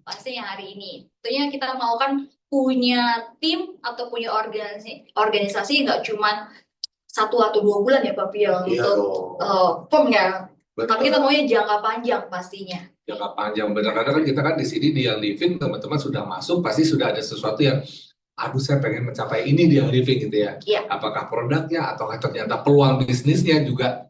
pastinya hari ini. Tentunya kita mau kan punya tim atau punya organisasi nggak cuma 1 atau 2 bulan ya Pak Pio Iya untuk dong. formnya. Tapi kita Betul. maunya jangka panjang pastinya. Jangka panjang benar karena kan kita kan di sini di Young Living teman-teman sudah masuk pasti sudah ada sesuatu yang aduh saya pengen mencapai ini di Young Living gitu ya. Iya, Apakah produknya atau ternyata peluang bisnisnya juga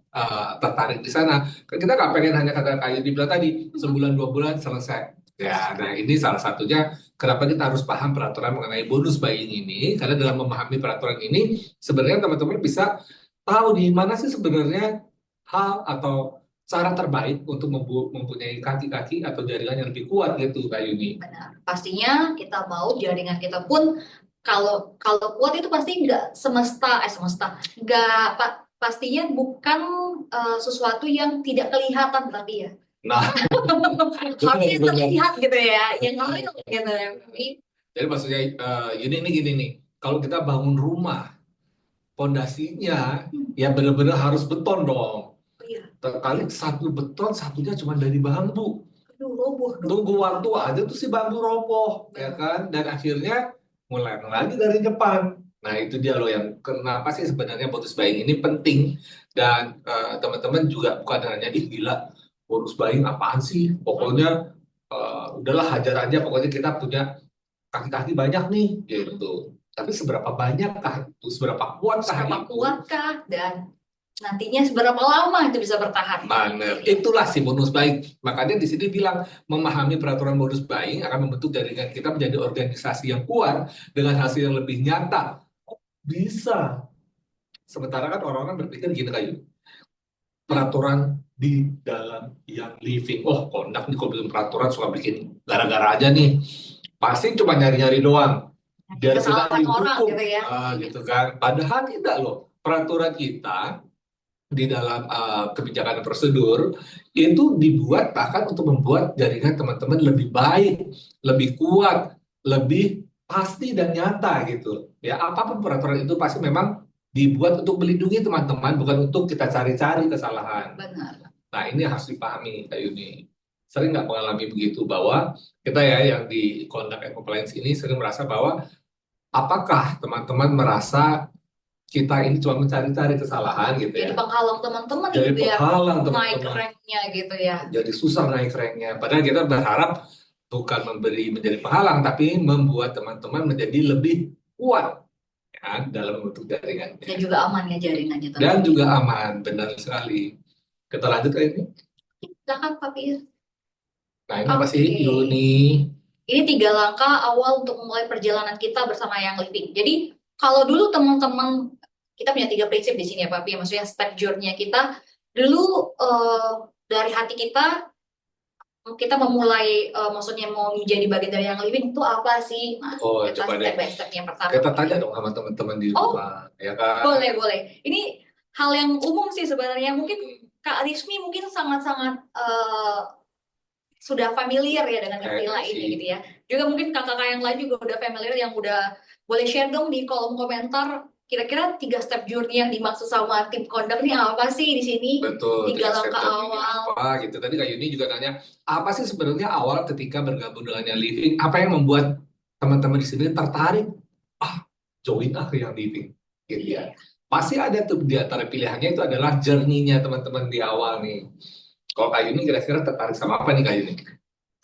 tertarik di sana. Kan kita nggak pengen hanya kata kayak dibilang tadi sebulan 2 bulan selesai. Ya, nah ini salah satunya kenapa kita harus paham peraturan mengenai bonus buying ini karena dalam memahami peraturan ini sebenarnya teman-teman bisa tahu di mana sih sebenarnya hal atau cara terbaik untuk mempunyai kaki-kaki atau jaringan yang lebih kuat gitu Kak Yuni. benar. Pastinya kita mau jaringan kita pun kalau kalau kuat itu pasti nggak semesta, nggak pastinya bukan sesuatu yang tidak kelihatan tapi ya Nah, harusnya benar-benar. terlihat gitu ya, yang real gitu ya. Jadi maksudnya ini gini nih, kalau kita bangun rumah, pondasinya Hmm, ya benar-benar harus beton dong. oh iya, Terkali satu beton, satunya cuma dari bambu. aduh roboh dong. Tunggu waktu aja tuh si bambu roboh, ya Benar. kan? Dan akhirnya mulai lagi dari Jepang. Nah itu dia loh yang kenapa sih sebenarnya bonus buying ini penting dan teman-teman juga bukan hanya gila bonus buying apaan sih? Pokoknya udahlah hajar aja. Pokoknya kita punya kaki-kaki banyak nih Hmm. gitu. Tapi seberapa banyakkah itu? Seberapa kuatkah Seberapa itu? kuatkah dan nantinya seberapa lama itu bisa bertahan? Mana? Itulah si bonus buying. Makanya di sini bilang memahami peraturan bonus buying akan membentuk jaringan kita menjadi organisasi yang kuat dengan hasil yang lebih nyata. Bisa. Sementara kan orang-orang berpikir gini kayak Hmm. peraturan di dalam yang living. Oh, kondak nih kalau bikin peraturan suka bikin gara-gara aja nih. Pasti cuma nyari-nyari doang. Jadi Biar kita kesalahan orang gitu dihukum. ya. Gitu kan. Padahal tidak loh. Peraturan kita di dalam kebijakan dan prosedur itu dibuat bahkan untuk membuat jaringan teman-teman lebih baik, lebih kuat, lebih pasti dan nyata gitu. Ya, apapun peraturan itu pasti memang dibuat untuk melindungi teman-teman, bukan untuk kita cari-cari kesalahan. Benar. Nah, ini harus dipahami, Kak Yuni. Sering nggak mengalami begitu bahwa kita ya yang di conduct and compliance ini sering merasa bahwa apakah teman-teman merasa kita ini cuma mencari-cari kesalahan gitu Jadi ya. penghalang teman-teman nih Jadi biar penghalang naik teman-teman. ranknya gitu ya. Jadi susah naik ranknya. Padahal kita berharap bukan menjadi penghalang, tapi membuat teman-teman menjadi lebih kuat ya, dalam bentuk Dan jaringannya. juga aman ya jaringannya Dan tentunya. juga aman, benar sekali. Kita lanjut ke ini. Silakan Pak Pius. Nah ini apa sih Oke. Yuni? Ini 3 langkah awal untuk memulai perjalanan kita bersama yang living. Jadi kalau dulu teman-teman kita punya 3 prinsip di sini ya Pak Pius. Maksudnya step journey kita dulu dari hati kita memulai maksudnya mau menjadi bagian dari yang living itu apa sih? Nah, Oh kita coba deh, step by step yang pertama. kita tanya dong sama teman-teman di Oh, rumah, ya kan? boleh, boleh. Ini hal yang umum sih sebenarnya. Mungkin Kak Rizmi mungkin sangat-sangat sudah familiar ya dengan istilah ini Sih. gitu ya. Juga mungkin kakak-kakak yang lain juga udah familiar yang udah boleh share dong di kolom komentar kira-kira 3 step journey yang dimaksud sama tim conduct ini apa sih di sini? Betul, Tiga tiga step langkah journey ini awal. apa gitu. Tadi Kak Yuni juga nanya, apa sih sebenarnya awal ketika bergabung dengan yang living? Apa yang membuat teman-teman di sini tertarik? Ah, join ah ke yang living. Gitu ya. Iya. Pasti ada tuh di antara pilihannya itu adalah journey-nya teman-teman di awal nih. Kalau Kak Yuni kira-kira tertarik sama apa nih Kak Yuni?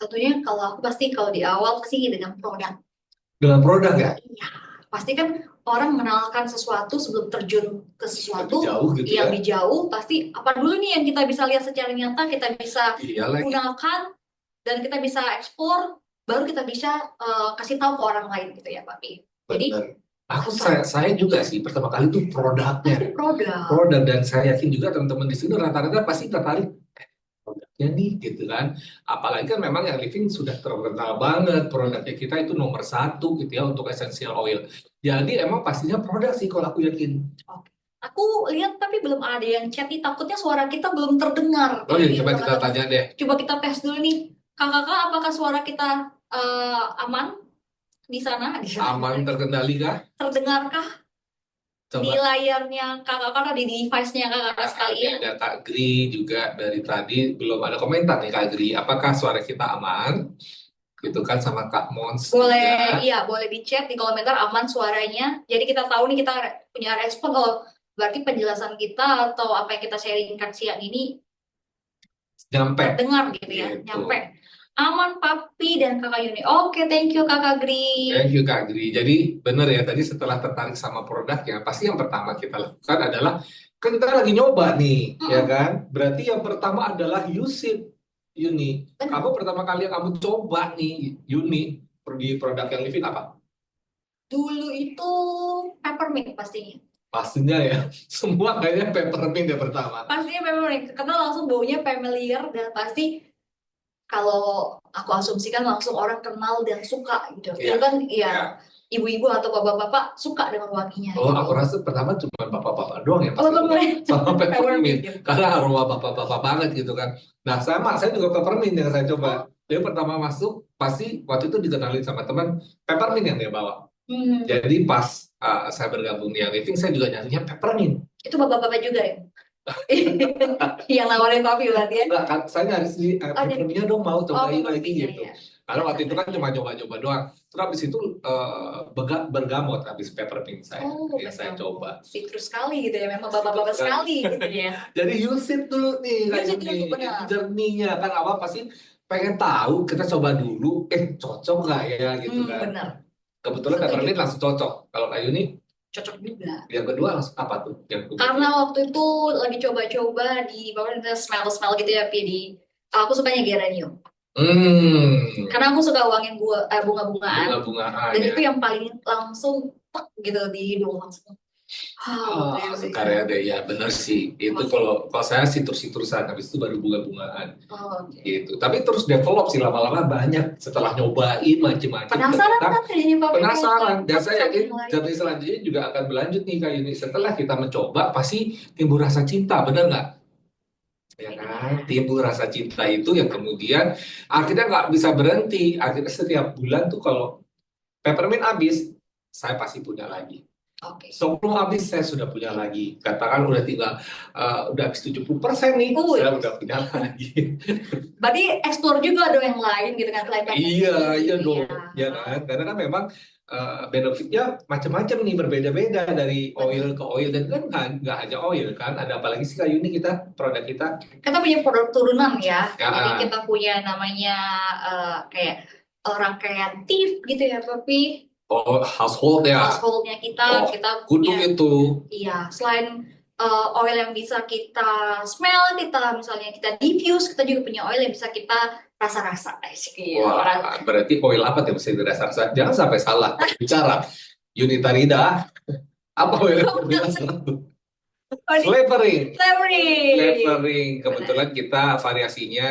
Tentunya kalau aku pasti kalau di awal sih dengan produk. Dengan produk ya? Iya, pasti kan orang mengenalkan sesuatu sebelum terjun ke Lebih sesuatu jauh gitu yang ya? lebih jauh, pasti apa dulu nih yang kita bisa lihat secara nyata, kita bisa Iya lagi. gunakan dan kita bisa eksplor, baru kita bisa kasih tahu ke orang lain gitu ya, Pak Pi. Jadi Benar. Aku dasar saya juga sih pertama kali tuh produknya. pasti produk. Produk dan saya yakin juga teman-teman di sini rata-rata pasti tertarik produknya nih gitu kan. Apalagi kan memang yang living sudah terkenal banget produknya kita itu nomor 1 gitu ya untuk essential oil. Jadi emang pastinya produk sih kalau aku yakin. Oke. Aku lihat tapi belum ada yang chat nih, takutnya suara kita belum terdengar Oh di ya coba kita teman-teman. tanya deh. Coba kita tes dulu nih, kakak-kakak, apakah suara kita aman di sana? Di sana. Aman terkendali kah? Terdengarkah di Coba. layarnya kakak-kakak, di device-nya kakak-kakak Nah, ini sekalian? ada Kak Gri juga dari tadi belum ada komentar nih Kak Gri. Apakah suara kita aman? gitu kan sama Kak Mons Boleh, juga. iya boleh di chat di komentar aman suaranya. Jadi kita tahu nih kita punya respon. Oh, berarti penjelasan kita atau apa yang kita sharingkan siang ini Nyampe terdengar gitu ya, gitu. nyampe. Aman Papi dan Kakak Yuni. Oke, thank you Kakak Gri. Thank you Kak Gri. Jadi benar ya tadi setelah tertarik sama produknya, pasti yang pertama kita lakukan adalah kan kita lagi nyoba nih, ya Mm-mm, kan? Berarti yang pertama adalah use it, Yuni. benar. Kamu pertama kali yang kamu coba nih, Yuni, pergi produk yang Livin apa? Dulu itu peppermint pastinya. Pastinya ya, semua kayaknya peppermint yang pertama. Pastinya peppermint, karena langsung baunya familiar dan pasti kalau aku asumsikan langsung orang kenal dan suka gitu. Iya, Itu kan iya. ya ibu-ibu atau bapak-bapak suka dengan wanginya Oh, aku gitu. rasa pertama cuma bapak-bapak doang yang Oh, pasti suka peppermint. sama Peppermint peppermint. gitu. Karena aroma bapak-bapak banget gitu kan. Nah, sama, saya juga peppermint yang saya Oh, coba. Dia pertama masuk, pasti waktu itu dikenalin sama teman, peppermint yang dia bawa. hmm. Jadi pas saya bergabung di Young Living, saya juga nyarinya peppermint. Itu bapak-bapak juga ya? Yang nawarin kopi berarti ya? Enggak, kan, saya nyari sendiri, Oh, jadi, peppermintnya dong mau oh cobain lagi peppermintnya gitu. ya. Karena Biasa waktu itu kan saja. cuma coba-coba doang. Terus habis itu bergamot habis peppermint saya, Oh, yang saya bergabung. coba. Citrus sekali gitu ya, memang bapak-bapak sekali gitu ya. Jadi use it dulu nih Iya kayak sih, gini. dulu Ini benar. jerninya kan awal pasti pengen tahu, kita coba dulu, cocok nggak ya gitu kan. Benar. Kebetulan Setuju. peppermint langsung cocok. Kalau kayu ini Cocok juga. yang kedua langsung apa tuh? Yang Karena kemudian. waktu itu lagi coba-coba di bawah ada smell-smell gitu ya, Pi, di aku sukanya geranium. Hmm, Karena aku suka wangi bunga-bungaan bunga-bungaan dan ya. itu yang paling langsung tek gitu di hidung langsung. Wow, Ah, gitu ya. karya deh ya benar sih. Itu Oke. kalau saya sitrus-sitrusan, habis itu baru bunga-bungaan Oh, oke. gitu. Tapi terus develop sih lama-lama banyak setelah nyobain macem-macem Penasaran ternyata kan jadinya Papi pengen penasaran. Dan satu saya satu yakin yang lain? journey selanjutnya juga akan berlanjut nih kayak ini. Setelah kita mencoba pasti timbul rasa cinta, benar nggak? Ya Itu kan, dia. timbul rasa cinta itu yang kemudian akhirnya nggak bisa berhenti. Akhirnya setiap bulan tuh kalau peppermint habis, saya pasti punya lagi. Oke. Sebelum habis saya sudah punya lagi. Katakan udah tinggal udah habis 70% nih, saya Wih, udah punya lagi. berarti explore juga dong yang lain gitu kan selain Iya, peppermint iya gitu ya. dong, ya kan? Karena kan memang benefitnya macam-macam nih, berbeda-beda dari oil Benar. ke oil dan kan nggak hanya oil kan, ada apa lagi sih kayu ini kita produk kita? Kita punya produk turunan ya. Ya, Jadi kita punya namanya kayak orang kreatif gitu ya, Papi. oh household ya, Householdnya oh kita kudu punya, itu, iya, selain oil yang bisa kita smell, kita misalnya kita diffuse, kita juga punya oil yang bisa kita rasa-rasa. Iya, orang. wah berarti oil apa tuh yang mesti dirasa-rasa? Jangan sampai salah bicara. Unitarida, apa oil yang mesti dirasa? Oh, ini Flavoring. flavoring. Flavoring, Benar. kebetulan kita variasinya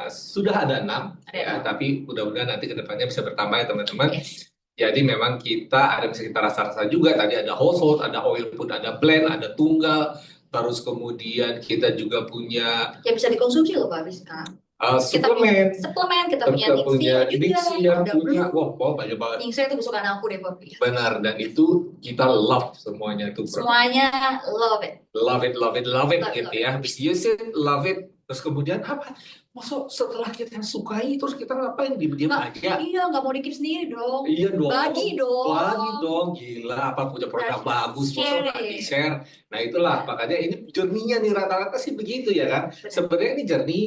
sudah ada 6 Ada ya, enam. tapi mudah-mudahan nanti ke depannya bisa bertambah ya teman-teman. Yes. Jadi memang kita ada bisa kita rasa-rasa juga. Tadi ada household, ada oil pun, ada blend, ada tunggal. Terus kemudian kita juga punya Yang bisa dikonsumsi loh Pak habis sekarang. Kita punya suplemen, suplemen, kita punya kita punya Nixia juga, Nixia, ada punya, Blue. wah, banyak banget. Nixia itu kesukaan aku deh Pak. Benar, dan itu kita love semuanya itu Semuanya love it. love it, love it, love it Love it, gitu love it. ya. Habis use it, love it. Terus kemudian apa? Masuk setelah kita sukai, terus kita ngapain? Diam-diam Nggak, aja. iya, nggak mau dikip sendiri dong. Iya dong. Bagi dong. Bagi dong. Gila, apa punya produk Dan bagus, masa share nggak it. di-share? Nah itulah, makanya ini journey-nya nih rata-rata sih begitu ya kan. Benar. Sebenarnya ini journey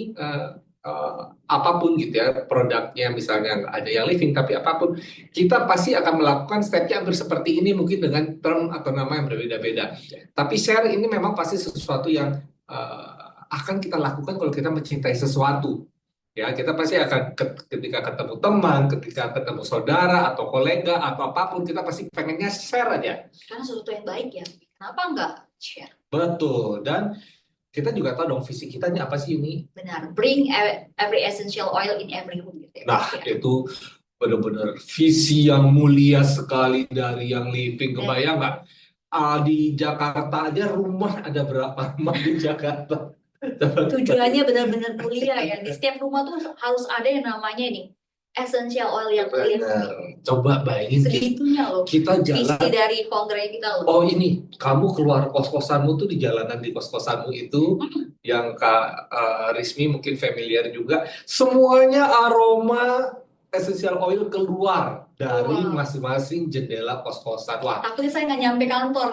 apapun gitu ya, produknya misalnya nggak ada yang living, tapi apapun, kita pasti akan melakukan step-nya hampir seperti ini, mungkin dengan term atau nama yang berbeda-beda. Tapi share ini memang pasti sesuatu yang akan kita lakukan kalau kita mencintai sesuatu. Ya, kita pasti akan ketika ketemu teman, ketika ketemu saudara atau kolega atau apapun, kita pasti pengennya share aja. Karena sesuatu yang baik ya. Kenapa nggak share? Betul. Dan kita juga tahu dong visi kita ini apa sih ini. Benar. Bring every essential oil in every room gitu ya. Nah, itu benar-benar visi yang mulia sekali dari yang living. Kebayang nggak? Di Jakarta aja rumah ada berapa rumah di Jakarta? Tujuannya benar-benar mulia ya. Di setiap rumah tuh harus ada yang namanya nih essential oil yang mulia. Benar. Coba bayangin Segitunya loh. kita Visi jalan. dari foundernya kita loh. Oh ini, kamu keluar kos-kosanmu tuh di jalanan di kos-kosanmu itu yang Kak Rismi mungkin familiar juga. Semuanya aroma essential oil keluar dari Wow. masing-masing jendela kos-kosan. Wah, Takutnya saya nggak nyampe kantor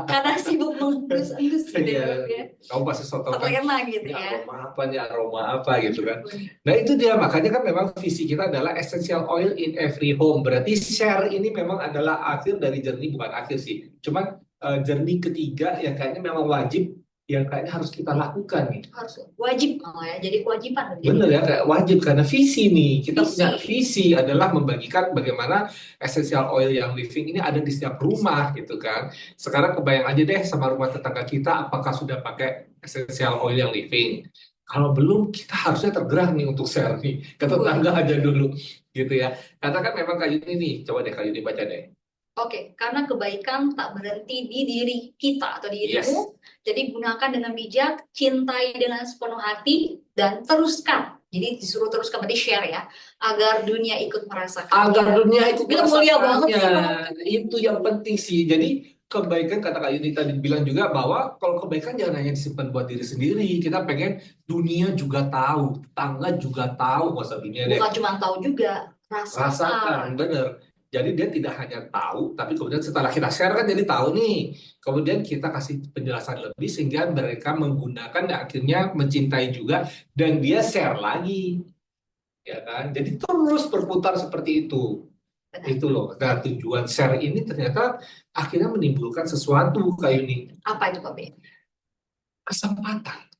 karena sibuk mengendus-endus gitu ya, ya, Bang, ya. kamu pasti soto kan, Terlena gitu ini ya. aroma apa gitu kan. Bener. Nah itu dia, makanya kan memang visi kita adalah essential oil in every home. Berarti share ini memang adalah akhir dari journey, bukan akhir sih. Cuman journey ketiga yang kayaknya memang wajib, yang kayaknya harus kita lakukan nih. Harus wajib malah ya, jadi kewajiban Bener jadi ya, kayak wajib karena visi nih. Kita punya visi. visi adalah membagikan bagaimana essential oil yang living ini ada di setiap rumah gitu kan. Sekarang kebayang aja deh sama rumah tetangga kita apakah sudah pakai essential oil yang living. Kalau belum, kita harusnya tergerak nih untuk share nih ke tetangga Wah. aja dulu gitu ya. Karena kan memang kayu ini nih, coba deh kayu ini baca deh. Oke, karena kebaikan tak berhenti di diri kita atau Yes. dirimu, jadi gunakan dengan bijak, cintai dengan sepenuh hati, dan teruskan. Jadi disuruh teruskan, berarti share ya, agar dunia ikut Agar merasakannya. dunia itu Itu mulia banget merasakannya. sih, Bang. Itu yang penting sih. Jadi kebaikan, kata Kak Yuni tadi bilang juga bahwa kalau kebaikan jangan hanya disimpan buat diri sendiri. Kita pengen dunia juga tahu, tetangga juga tahu, masa dunia deh. Bukan cuma tahu juga, Rasakan, rasakan. bener. Jadi dia tidak hanya tahu, tapi kemudian setelah kita share kan jadi tahu nih. Kemudian kita kasih penjelasan lebih sehingga mereka menggunakan dan akhirnya mencintai juga dan dia share lagi, ya kan? Jadi terus berputar seperti itu. Benar. Itu loh. Nah, tujuan share ini ternyata akhirnya menimbulkan sesuatu kayak ini, Apa itu, Pak B? kesempatan.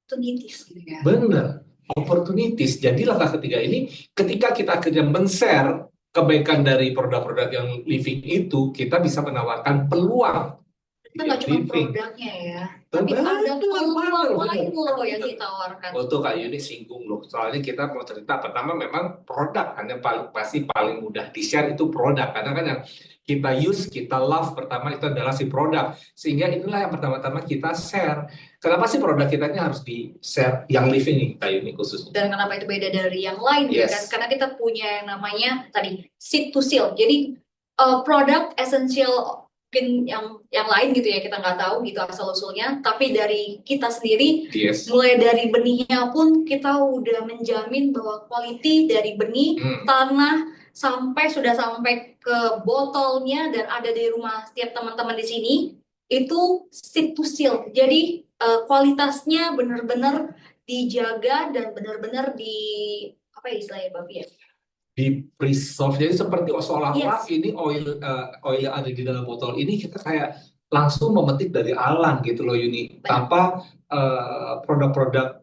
Itu nitis gitu ya. Bener, opportunities. Jadi langkah ketiga ini, ketika kita akhirnya men-share kebaikan dari produk-produk yang living itu, kita bisa menawarkan peluang Kita yang nggak cuma living. produknya ya, tapi Bener, ada peluang lain bener. loh yang ditawarkan. Untuk Kak Yuni singgung loh, soalnya kita mau cerita pertama memang produk, hanya pasti paling mudah di-share itu produk, karena kan yang kita use, kita love pertama itu adalah si produk, sehingga inilah yang pertama-tama kita share. Kenapa sih produk kita ini harus di-share yang living nih Kak Yuni khususnya? Dan kenapa itu beda dari yang lain gitu kan? Yes. Karena kita punya yang namanya tadi seed to seal. Jadi produk esensial mungkin yang lain gitu ya, kita nggak tahu gitu asal usulnya. Tapi dari kita sendiri, Yes. mulai dari benihnya pun kita udah menjamin bahwa quality dari benih, tanah sudah sampai ke botolnya dan ada di rumah setiap teman-teman di sini itu seed to seal. Jadi kualitasnya benar-benar dijaga dan benar-benar di apa ya istilahnya Bapak ya? Di preserve, jadi seperti seolah-olah Yes, ini oil yang ada di dalam botol ini kita kayak langsung memetik dari alam gitu loh Yuni, benar. tanpa produk-produk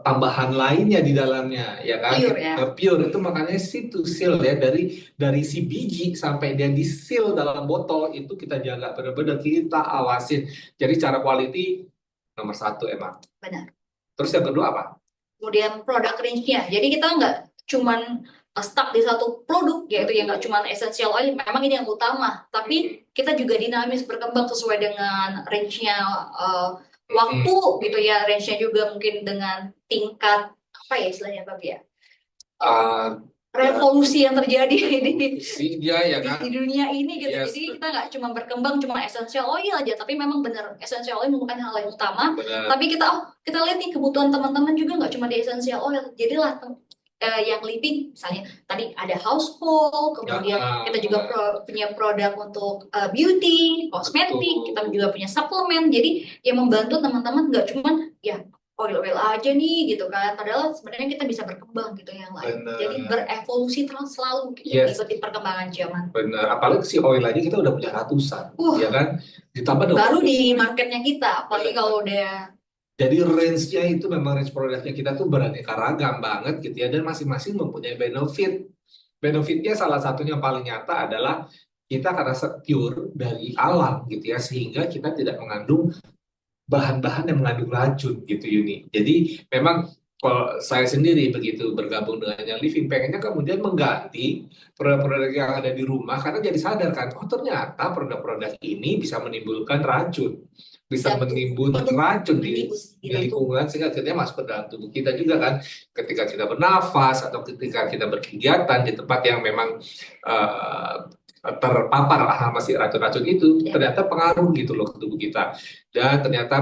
tambahan lainnya di dalamnya, ya kan? Pure ya. Pure itu makanya seed to seal ya, dari si biji sampai dia di seal dalam botol itu kita jaga benar-benar, kita awasin. Jadi cara quality nomor satu emang. Benar. Terus yang kedua apa? Kemudian produk range-nya. Jadi kita nggak cuman stuck di satu produk, yaitu yang nggak cuman essential oil, memang ini yang utama. Tapi kita juga dinamis berkembang sesuai dengan range-nya waktu gitu ya, range-nya juga mungkin dengan tingkat apa ya istilahnya Pak ya? Revolusi yang terjadi Isinya ya kan? di dunia ini gitu. Yes, Jadi kita nggak cuma berkembang cuma essential oil aja, tapi memang benar essential oil merupakan hal yang utama. benar. Tapi kita lihat nih kebutuhan teman-teman juga nggak cuma di essential oil. Jadilah yang living misalnya tadi ada household, kemudian kita juga punya produk untuk beauty, kosmetik, kita juga punya suplemen. Jadi yang membantu teman-teman nggak cuma ya oil-oil aja nih gitu kan. Padahal sebenarnya kita bisa berkembang gitu yang lain. Benar. Jadi berevolusi terus selalu gitu, Yes. mengikuti perkembangan zaman. Benar, apalagi si oil aja kita udah punya ratusan, ya kan? Ditambah Baru di marketnya kita, apalagi kalau udah. Jadi range-nya itu memang range produknya kita tuh beraneka ragam banget gitu ya, dan masing-masing mempunyai benefit. Benefitnya salah satunya yang paling nyata adalah kita karena pure dari alam gitu ya, sehingga kita tidak mengandung bahan-bahan yang mengandung racun gitu Yuni. Jadi memang kalau saya sendiri begitu bergabung dengan yang living, pengennya kemudian mengganti produk-produk yang ada di rumah karena jadi sadar kan, oh ternyata produk-produk ini bisa menimbulkan racun, bisa menimbulkan racun di lingkungan sehingga akhirnya masuk ke dalam tubuh kita juga kan, ketika kita bernafas atau ketika kita berkegiatan di tempat yang memang terpapar masih racun-racun itu, ternyata pengaruh gitu loh ke tubuh kita. Dan ternyata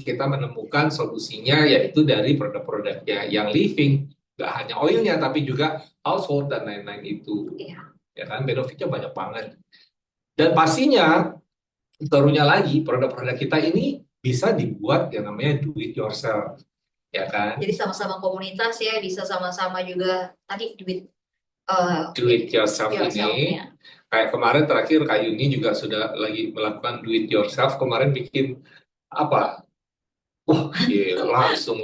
kita menemukan solusinya yaitu dari produk-produknya yang living. nggak hanya oilnya tapi juga household dan lain-lain itu. Iya. Ya kan, benefitnya banyak banget. Dan pastinya serunya lagi produk-produk kita ini bisa dibuat yang namanya do it yourself, ya kan? Jadi sama-sama komunitas ya, bisa sama-sama juga tadi duit Do it yourself ini, yourself-nya. kayak kemarin terakhir Kak Yuni juga sudah lagi melakukan do it yourself. Kemarin bikin apa? Wah, gila, langsung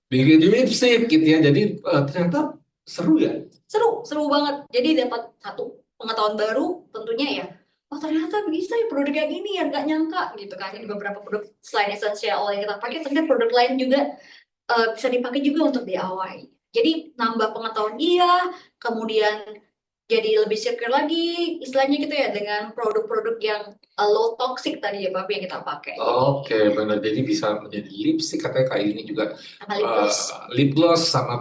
bikin lipstick gitu ya. Jadi ternyata seru ya. Seru, seru banget. Jadi dapat satu pengetahuan baru tentunya ya. Oh ternyata bisa ya produk yang ini ya, nggak nyangka gitu kan. Ini beberapa produk selain essential oil yang kita pakai, ternyata produk lain juga bisa dipakai juga untuk DIY. Jadi nambah pengetahuan iya, kemudian jadi lebih secure lagi istilahnya gitu ya dengan produk-produk yang low toxic tadi ya Pak yang kita pakai. Oke, benar. Jadi bisa menjadi lipstick katanya Kak Yuni juga Sama lip gloss lip gloss sama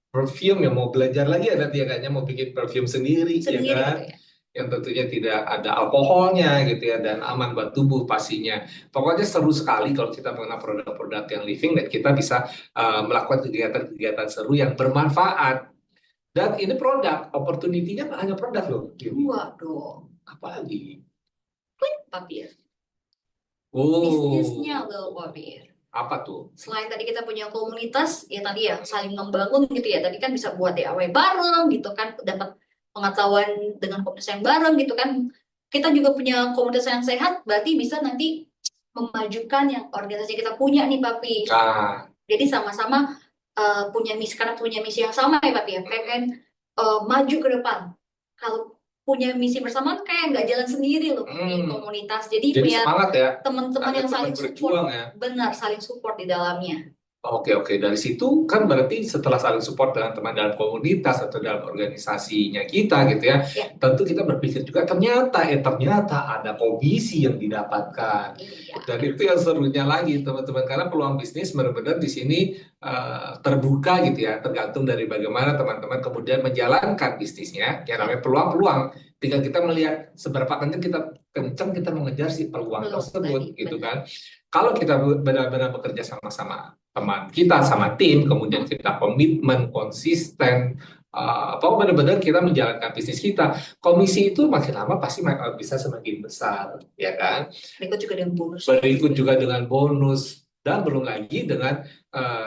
perfume yang mau belajar lagi ya nanti ya kayaknya mau bikin perfume sendiri ya sendiri kan, gitu ya. yang tentunya tidak ada alkoholnya gitu ya dan aman buat tubuh pastinya. Pokoknya seru sekali kalau kita mengenal produk-produk yang living dan kita bisa melakukan kegiatan-kegiatan seru yang bermanfaat. Dan ini produk, opportunity-nya nggak hanya produk loh. Dua dong, Apalagi? Papir. Oh, Bisnisnya loh Papir. apa tuh? Selain tadi kita punya komunitas, ya tadi ya saling membangun gitu ya. Tadi kan bisa buat DIY bareng gitu kan, dapat pengetahuan dengan komunitas yang bareng gitu kan. Kita juga punya komunitas yang sehat, berarti bisa nanti memajukan yang organisasi kita punya nih Papi. Nah, Jadi sama-sama punya misi, karena punya misi yang sama ya Papi ya, pengen maju ke depan. Kalau punya misi bersama kayak nggak jalan sendiri loh di hmm, komunitas. Jadi jadi punya semangat ya. teman-teman Ada yang teman saling berjuang support, ya. benar saling support di dalamnya. Oke, oke. Dari situ kan berarti setelah saling support dengan teman dalam komunitas atau dalam organisasinya kita gitu ya, Ya, tentu kita berpikir juga ternyata ada komisi yang didapatkan. iya, Dan itu yang serunya lagi teman-teman karena peluang bisnis benar-benar di sini terbuka gitu ya, tergantung dari bagaimana teman-teman kemudian menjalankan bisnisnya. Ya namanya peluang-peluang. Tinggal kita melihat seberapa kencang kita mengejar si peluang belum tadi tersebut gitu benar. kan. Kalau kita benar-benar bekerja sama-sama teman kita sama tim, kemudian kita komitmen, konsisten, apa benar-benar kita menjalankan bisnis kita. Komisi itu makin lama pasti bisa semakin besar, ya kan? Berikut juga dengan bonus Berikut juga dengan bonus dan belum lagi dengan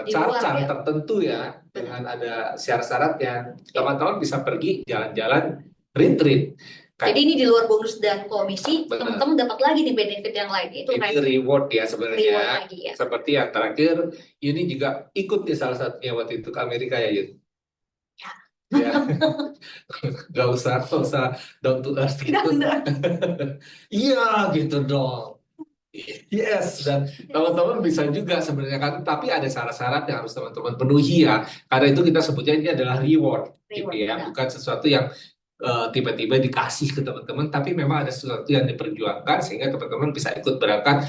di luar syarat-syarat ya, tertentu ya, benar. dengan ada syarat-syarat yang Ya. teman-teman bisa pergi jalan-jalan retreat. Jadi Kayak ini di luar bonus dan komisi, benar. teman-teman dapat lagi nih benefit yang lain, itu Ini reward ya reward sebenarnya. lagi ya. Seperti yang terakhir, ini juga ikut di salah satunya waktu itu ke Amerika ya, Yud. Ya, nggak usah down to earth Tidak gitu. benar. Iya gitu dong. Yes, dan teman-teman bisa juga sebenarnya kan, tapi ada syarat-syarat yang harus teman-teman penuhi ya. Karena itu kita sebutnya ini adalah reward, gitu Reward, ya, benar. bukan sesuatu yang tiba-tiba dikasih ke teman-teman, tapi memang ada sesuatu yang diperjuangkan sehingga teman-teman bisa ikut berangkat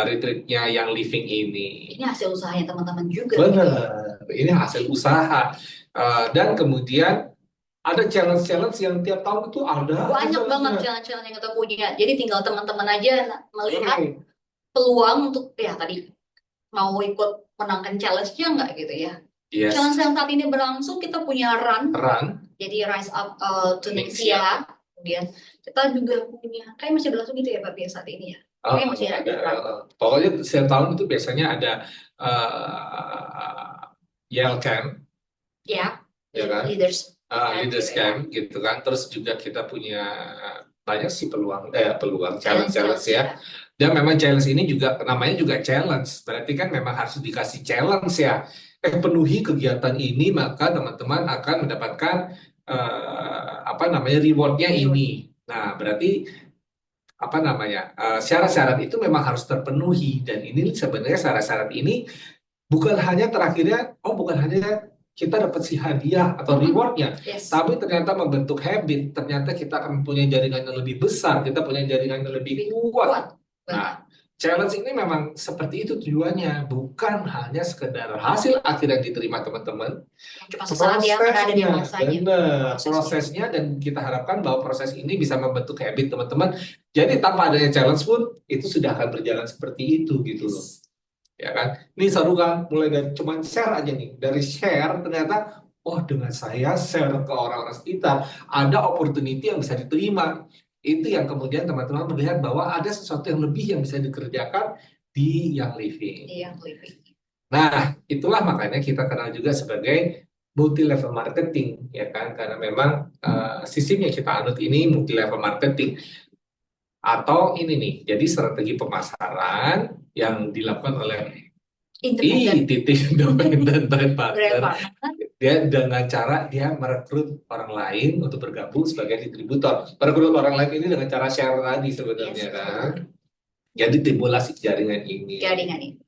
retreatnya yang living ini. Ini hasil usahanya teman-teman juga. Benar, ini hasil usaha. Dan kemudian ada challenge-challenge yang tiap tahun itu ada Banyak banget challenge-nya. challenge-challenge yang kita punya. Jadi tinggal teman-teman aja melihat Hmm, peluang untuk ya tadi mau ikut menangkan challenge-nya nggak gitu ya. Challenge yes, yang saat ini berlangsung kita punya run, run, jadi Rise Up to Next Nexia. Year. Kemudian kita juga punya, kayak masih berlangsung gitu ya Pak ya saat ini ya. Kayak masih ada run. Pokoknya setiap tahun itu biasanya ada Yale Camp, Ya, ya kan? leaders. Leaders Gitu ya. Camp gitu kan. Terus juga kita punya banyak sih peluang challenge-challenge Challenge-challenge ya. ya. Dan memang challenge ini juga namanya juga challenge. Berarti kan memang harus dikasih challenge ya. Penuhi kegiatan ini maka teman-teman akan mendapatkan apa namanya rewardnya Reward. ini. Nah, berarti apa namanya syarat-syarat itu memang harus terpenuhi dan ini sebenarnya syarat-syarat ini bukan hanya terakhirnya bukan hanya kita dapat si hadiah atau rewardnya, Yes. tapi ternyata membentuk habit, ternyata kita akan punya jaringan yang lebih besar, kita punya jaringan yang lebih kuat. Nah, challenge ini memang seperti itu tujuannya, bukan hanya sekedar hasil akhir yang diterima teman-teman, Cuma sesaat ya, karena ada di masanya. benar, prosesnya dan kita harapkan bahwa proses ini bisa membentuk habit teman-teman. Jadi tanpa adanya challenge pun itu sudah akan berjalan seperti itu gitu loh. Yes. ya kan? Ini seru kan, mulai dari cuman share aja nih, dari share ternyata, oh dengan saya share ke orang-orang sekitar, ada opportunity yang bisa diterima. Itu yang kemudian teman-teman melihat bahwa ada sesuatu yang lebih yang bisa dikerjakan di Young Living. Iya, living. Nah, itulah makanya kita kenal juga sebagai multi level marketing, ya kan? Karena memang sistem yang kita anut ini multi level marketing. Atau ini nih, jadi strategi pemasaran yang dilakukan oleh Independen. titik independent trade Brand partner. partner. Dia dengan cara dia merekrut orang lain untuk bergabung sebagai distributor. Merekrut orang lain ini dengan cara share tadi sebenarnya Yes, kan. Jadi timbullah si jaringan ini. jaringan ini.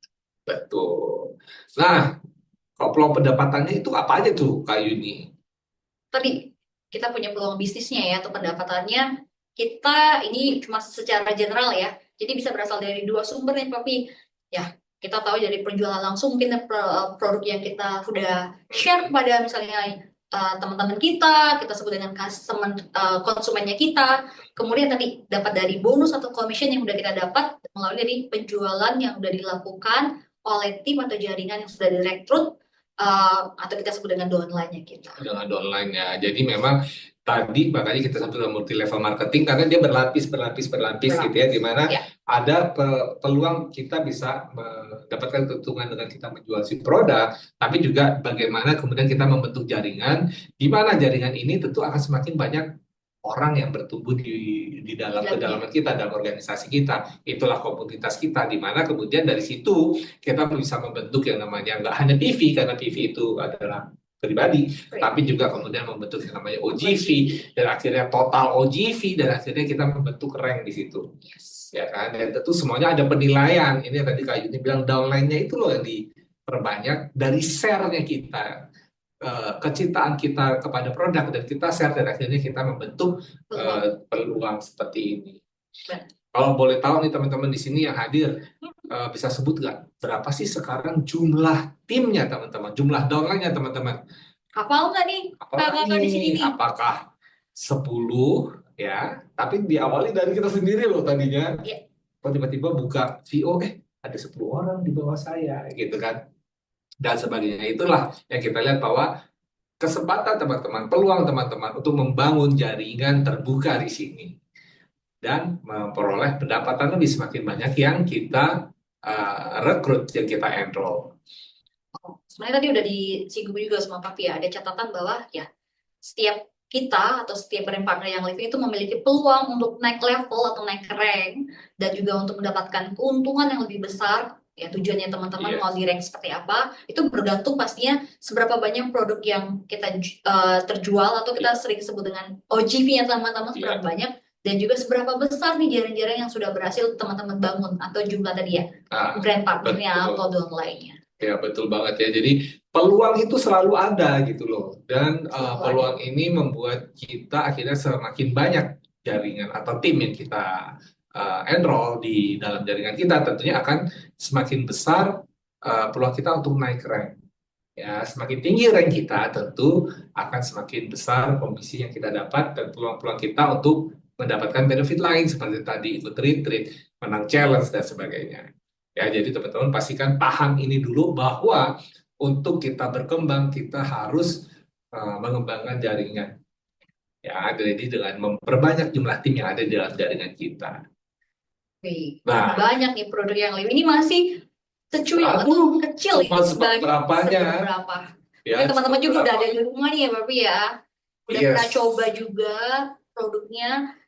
Betul. Nah, kalau peluang pendapatannya itu apa aja tuh Kak Yuni? Tadi kita punya peluang bisnisnya ya atau pendapatannya, kita ini cuma secara general ya. Jadi bisa berasal dari dua sumber nih Papi. Ya, kita tahu dari penjualan langsung mungkin produk yang kita sudah share kepada misalnya teman-teman kita sebut dengan customer konsumennya kita. Kemudian tadi dapat dari bonus atau commission yang sudah kita dapat melalui dari penjualan yang sudah dilakukan oleh tim atau jaringan yang sudah direkrut atau kita sebut dengan downline-nya kita. Dengan online ya. Jadi memang tadi makanya kita sebut dengan multi level marketing karena dia berlapis gitu ya, di mana Ya, ada peluang kita bisa mendapatkan keuntungan dengan kita menjual si produk, tapi juga bagaimana kemudian kita membentuk jaringan, di mana jaringan ini tentu akan semakin banyak orang yang bertumbuh di dalam kedalaman kita, dalam organisasi kita. Itulah komunitas kita, di mana kemudian dari situ kita bisa membentuk yang namanya nggak hanya PV, karena PV itu adalah pribadi, tapi juga kemudian membentuk yang namanya OGV, dan akhirnya total OGV, dan akhirnya kita membentuk rank di situ. Ya kan? Dan tentu semuanya ada penilaian. Ini yang tadi Kak Yuni bilang downline-nya itu loh yang diperbanyak dari share-nya kita, kecintaan kita kepada produk, dan kita share, dan akhirnya kita membentuk peluang seperti ini. Kalau boleh tahu nih teman-teman di sini yang hadir, bisa sebut nggak berapa sih sekarang jumlah timnya teman-teman, jumlah downline-nya teman-teman? hafal nggak nih kakak di sini nih? Apakah 10 ya? Tapi diawali dari kita sendiri loh tadinya. Ya. Kok tiba-tiba buka VO, ada 10 orang di bawah saya gitu kan. Dan sebagainya. Itulah yang kita lihat bahwa kesempatan teman-teman, peluang teman-teman untuk membangun jaringan terbuka di sini dan memperoleh pendapatan lebih semakin banyak yang kita rekrut, yang kita enroll. Sebenarnya tadi udah disinggung juga sama Papi ya, ada catatan bahwa ya setiap kita atau setiap brand partner yang living itu memiliki peluang untuk naik level atau naik rank dan juga untuk mendapatkan keuntungan yang lebih besar. Ya tujuannya teman-teman mau di rank seperti apa itu bergantung pastinya seberapa banyak produk yang kita terjual atau kita sering sebut dengan OGV-nya teman-teman seberapa banyak, dan juga seberapa besar nih jaring-jaring yang sudah berhasil teman-teman bangun atau jumlah tadi ya brand partnernya atau downline-nya. Ya betul banget ya. Jadi peluang itu selalu ada gitu loh. Dan peluang ini membuat kita akhirnya semakin banyak jaringan atau tim yang kita enroll di dalam jaringan kita, tentunya akan semakin besar peluang kita untuk naik rank. Ya, semakin tinggi rank kita, tentu akan semakin besar komisi yang kita dapat dan peluang-peluang kita untuk mendapatkan benefit lain seperti tadi ikut retreat, menang challenge dan sebagainya. Ya, jadi teman-teman pastikan paham ini dulu bahwa untuk kita berkembang kita harus mengembangkan jaringan. Ya, jadi dengan memperbanyak jumlah tim yang ada di dalam jaringan kita. Nah, banyak nih produk yang lain ini masih secuil atau kecil cuma seberapanya. Ya, teman-teman juga udah ada di rumah nih ya Bapak ya. Udah pernah coba juga produknya,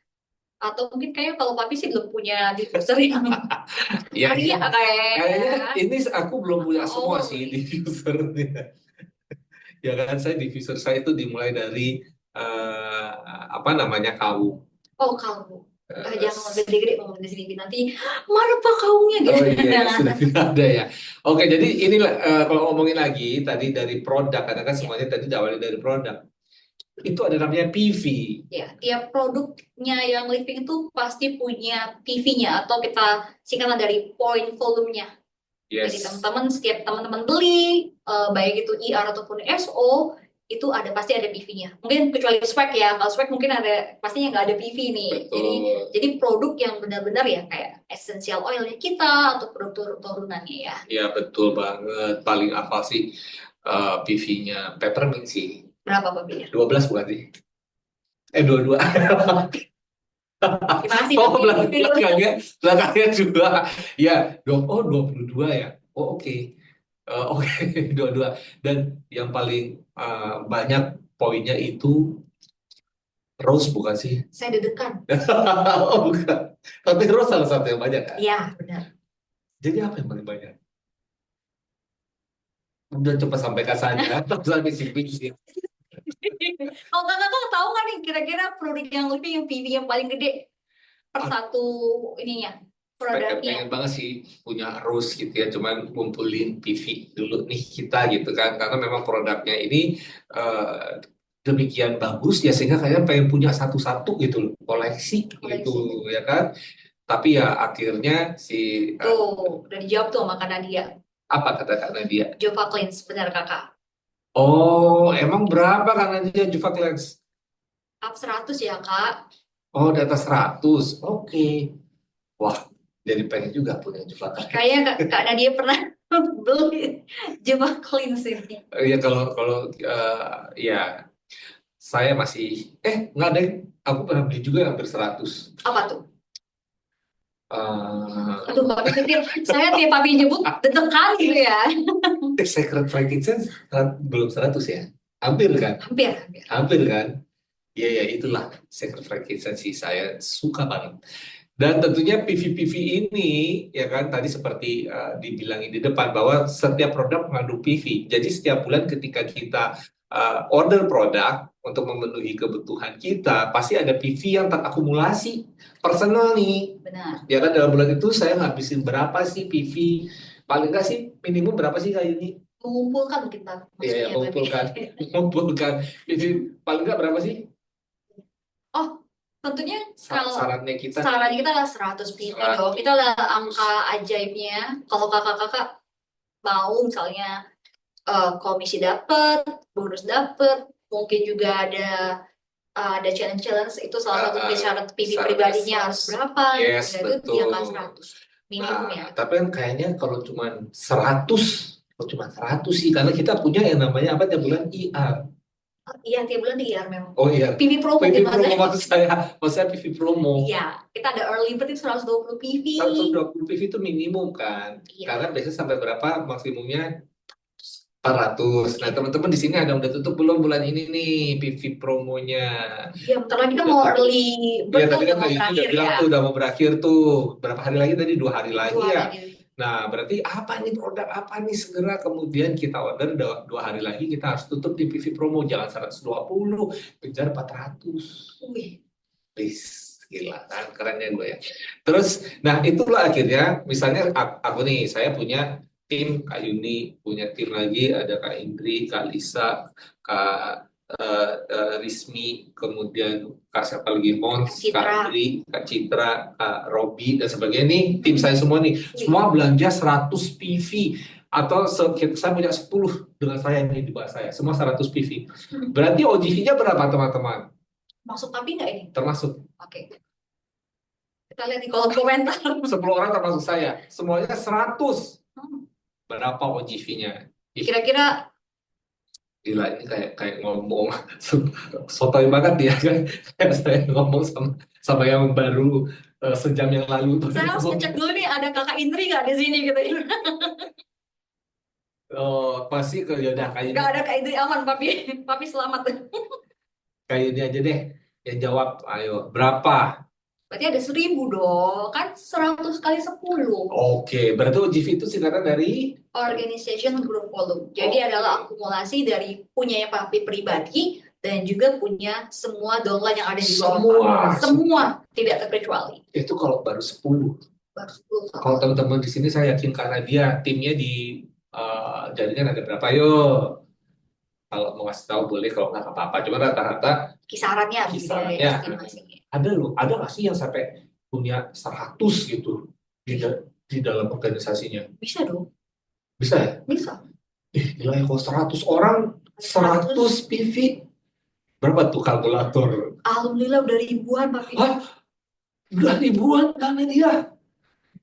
atau mungkin kayak kalau Papi sih belum punya diffuser yang ya, kayaknya ini aku belum punya semua sih diffusernya. Ya kan, saya diffuser saya itu dimulai dari apa namanya kaum. Oh, kaum. Jangan gede-gede ngomong di sini nanti mana pak kaumnya gitu. Oh iya, sudah tidak ada ya. Oke, jadi inilah kalau ngomongin lagi tadi dari produk, karena kan semuanya tadi diawali dari produk. Itu ada namanya PV. Ya, tiap produknya yang living itu pasti punya PV-nya atau kita singkatan dari point volume-nya. Jadi teman-teman setiap teman-teman beli baik itu IR ataupun SO itu ada pasti ada PV-nya. Mungkin kecuali swag ya, kalau swag mungkin ada pastinya nggak ada PV nih. Betul. Jadi produk yang benar-benar ya kayak essential oilnya kita atau produk turunannya ya. Ya betul banget. Paling apa sih PV-nya peppermint sih. Berapa Pak Bir? 12 bukan sih? 22. Terima kasih Oh, Pak Bir. belakangnya juga. Ya, 22 ya. Oh, oke. Oke, 22. Dan yang paling banyak poinnya itu Rose bukan sih? Saya deg-degan. Oh, bukan. Tapi Rose salah satu yang banyak kan? Iya, benar. Jadi apa yang paling banyak? Udah cepat sampaikan saja. Terus lagi bisik-bisik. Kalau kakak tahu kan nih kira-kira produk yang lebih yang PV yang paling gede per satu ininya Pengen, produknya. pengen banget sih punya Rose gitu ya, cuman ngumpulin PV dulu nih kita gitu kan, karena memang produknya ini demikian bagus ya sehingga kayaknya pengen punya satu-satu gitu loh, koleksi gitu Koleksi. ya kan. Tapi ya akhirnya si Tuh, udah dijawab tuh sama Kak Nadia. apa kata Kak Nadia? Jova Cleanse, benar kakak. Oh, emang berapa Kak Nadia Juva Cleanse? Up 100 ya kak. Oh, di atas 100. Oke. Wah, jadi pengen juga punya Juva Cleanse. Kayaknya Kak Nadia pernah beli Jova Cleanse ini. Ya kalau kalau ya saya masih nggak deh, aku pernah beli juga yang hampir 100. Apa tuh? Eh Aduh, papi pikir saya tiap papi nyebut deg-degan gitu ya. Secret Frankincense belum 100 ya? Hampir kan? Hampir, hampir. Hampir kan? Ya ya itulah Secret Frankincense sih, saya suka banget. Dan tentunya PV-PV ini ya kan tadi seperti dibilangin di depan bahwa setiap produk mengandung PV. Jadi setiap bulan ketika kita order produk untuk memenuhi kebutuhan kita, pasti ada PV yang terakumulasi personal nih. Benar. Ya kan dalam bulan itu saya ngabisin berapa sih PV? Paling nggak sih minimum berapa sih kayak ini? Mengumpulkan mungkin Pak, Ya, ya maksudnya papi. mengumpulkan, mengumpulkan PV paling nggak berapa sih? Oh, tentunya kalau Sarannya kita saran nih kita adalah 100 PV dong. 100. Itu adalah angka ajaibnya. Kalau kakak-kakak mau misalnya komisi dapat, bonus dapat, mungkin juga ada challenge-challenge itu salah satu Uh, syarat PV syarat pribadinya harus berapa yes, gitu. Itu di angka betul. 100 minimum ya. Nah, tapi kan kayaknya kalau cuma 100 sih, karena kita punya yang namanya apa tiap bulan IR. Iya, tiap bulan di IR memang. Oh iya, PV promo PV gitu promo maksudnya. maksud saya PV promo. Iya, kita ada early bird itu 120 PV. 120 PV itu minimum kan, Iya. karena biasanya sampai berapa maksimumnya 400. Nah, teman-teman di sini ada udah tutup belum bulan ini nih PV promonya? Iya, bentar lagi kan Udah mau tutup. early Iya, bird tuh tadi udah kan mau Kak Yuni udah berakhir bilang ya. tuh udah mau berakhir tuh. Berapa hari lagi tadi? 2 hari lagi 2 ya. lagi. Nah, berarti apa nih produk apa nih segera kemudian kita order 2 hari lagi kita harus tutup di PV promo. Jangan 120, kejar 400. Wih, Wis, gila kan, keren ya gue ya. Terus, nah itulah akhirnya, misalnya aku nih, saya punya tim, Kak Yuni, punya tim lagi, ada Kak Indri, Kak Lisa, Kak Rismi, kemudian Kak siapa lagi, Mons, Kak Citra. Andri, Kak Citra, Kak Robi, dan sebagainya. Nih, tim saya semua nih, semua belanja 100 PV. Atau saya punya 10 dengan saya nih di bawah saya, semua 100 PV. Berarti OGV-nya berapa teman-teman? Masuk tapi nggak ini? Termasuk Oke. Kita lihat di kolom komentar. 10 orang termasuk saya. Semuanya 100. Hmm. Berapa OGV-nya? Kira-kira Gila, ini kayak kayak ngomong sotoy banget ya kan. Kayak saya ngomong sama yang baru sejam yang lalu. saya harus ngecek dulu nih ada kakak Indri nggak di sini gitu ya. Oh, pasti ke yaudah Nggak ada kak Indri aman, papi. Papi selamat. kayak ini aja deh yang jawab. Ayo, berapa? Berarti ada 1000 dong. Kan 100 kali 10. Oke, berarti OGV itu singkatan dari Organization Group Volume. Jadi adalah akumulasi dari punyanya papi pribadi dan juga punya semua downline yang ada di bawah semua. papi. Semua tidak terkecuali. Itu kalau baru 10. Baru 10 Kalau sama. teman-teman di sini saya yakin karena dia timnya di jaringan ada berapa? Yuk, kalau mau ngasih tahu boleh, kalau nggak apa-apa. Cuma rata-rata Kisarannya begitu ya, kisarannya estimasinya. ada nggak sih yang sampai punya 100 gitu di dalam organisasinya? Bisa dong. Bisa ya? Bisa. Gila ya, kalau 100 orang 100. 100 PV. Berapa tuh kalkulator? Alhamdulillah udah ribuan, Papi. Hah? Udah ribuan karena dia.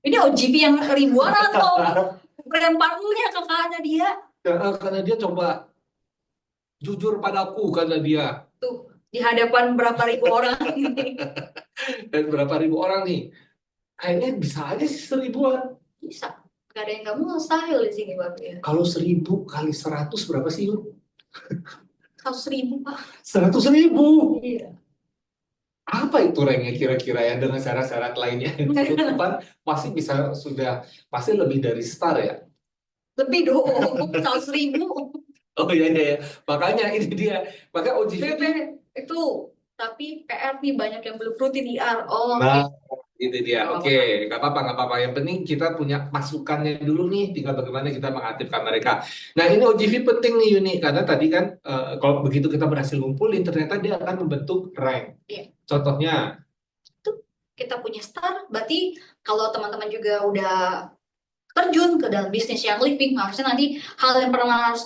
Ini OGP yang ribuan atau brand partnernya kakaknya dia? Karena dia coba jujur padaku karena dia. Tuh, di hadapan berapa ribu orang ini. Dan berapa ribu orang nih? Kayaknya bisa aja sih 1000-an. Bisa. Gak ada yang gak mustahil di sini, Papi ya. Kalau 1000 kali 100 berapa sih, Yun? 100.000, Pak. 100.000. Iya. Apa itu ranknya kira-kira ya dengan syarat-syarat lainnya yang ditentukan pasti bisa sudah pasti lebih dari star ya. Lebih dong, 100.000. Oh iya iya ya. Makanya ini dia. Maka OGV PP itu, tapi PR nih banyak yang belum rutin IR. Oh, oke. nah itu dia. Gak Oke, apa-apa. nggak apa-apa. Yang penting kita punya masukannya dulu nih, tinggal bagaimana kita mengaktifkan mereka. Nah, ini OGV penting nih Yuni, karena tadi kan kalau begitu kita berhasil ngumpulin, ternyata dia akan membentuk rank. Iya. Contohnya, Tuh, kita punya star, berarti kalau teman-teman juga udah terjun ke dalam bisnis yang living, harusnya nanti hal yang pertama harus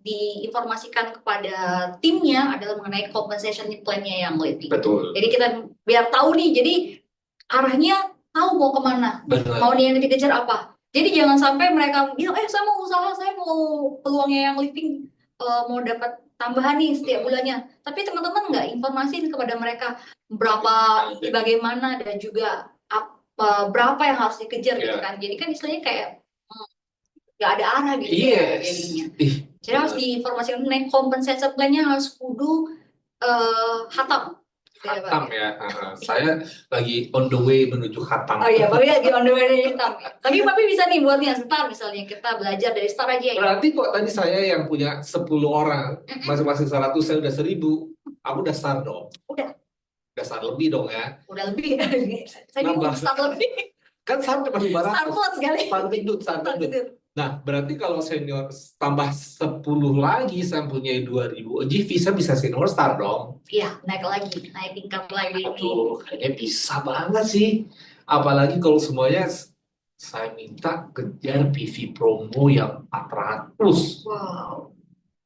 diinformasikan kepada timnya adalah mengenai compensation plan-nya yang living. betul. Jadi kita biar tahu nih, jadi arahnya tahu mau kemana, Benar. mau yang dikejar apa. Jadi jangan sampai mereka bilang, saya mau usaha, saya mau peluangnya yang living, mau dapat tambahan nih setiap bulannya. Tapi teman-teman nggak informasiin kepada mereka berapa, bagaimana, dan juga berapa yang harus dikejar gitu Iya. kan. Jadi kan istilahnya kayak nggak ada arah gitu ya Yes. jadinya. Ih, Jadi harus diinformasikan mengenai compensation plan-nya harus kudu hatam. Gitu ya, Pak. Hatam ya. Saya lagi on the way menuju Hatam. Oh iya, Papi lagi on the way dari Hatam. Tapi Papi bisa nih buat yang star misalnya, kita belajar dari star aja ya. Berarti kok tadi saya yang punya 10 orang, masing-masing 100, saya udah 1000, aku udah star dong. Udah Star lebih dong ya. Udah lebih. Saya Nambah. bingung star lebih. Kan sampai pas Star 500. plus kali. Star Star gendut. gendut. Nah, berarti kalau senior tambah 10 lagi, saya punya 2000 OGV, saya bisa senior star dong. Iya, naik lagi, naik tingkat lagi nih. Aduh, kayaknya bisa banget sih. Apalagi kalau semuanya saya minta kejar PV promo yang 400. Wow.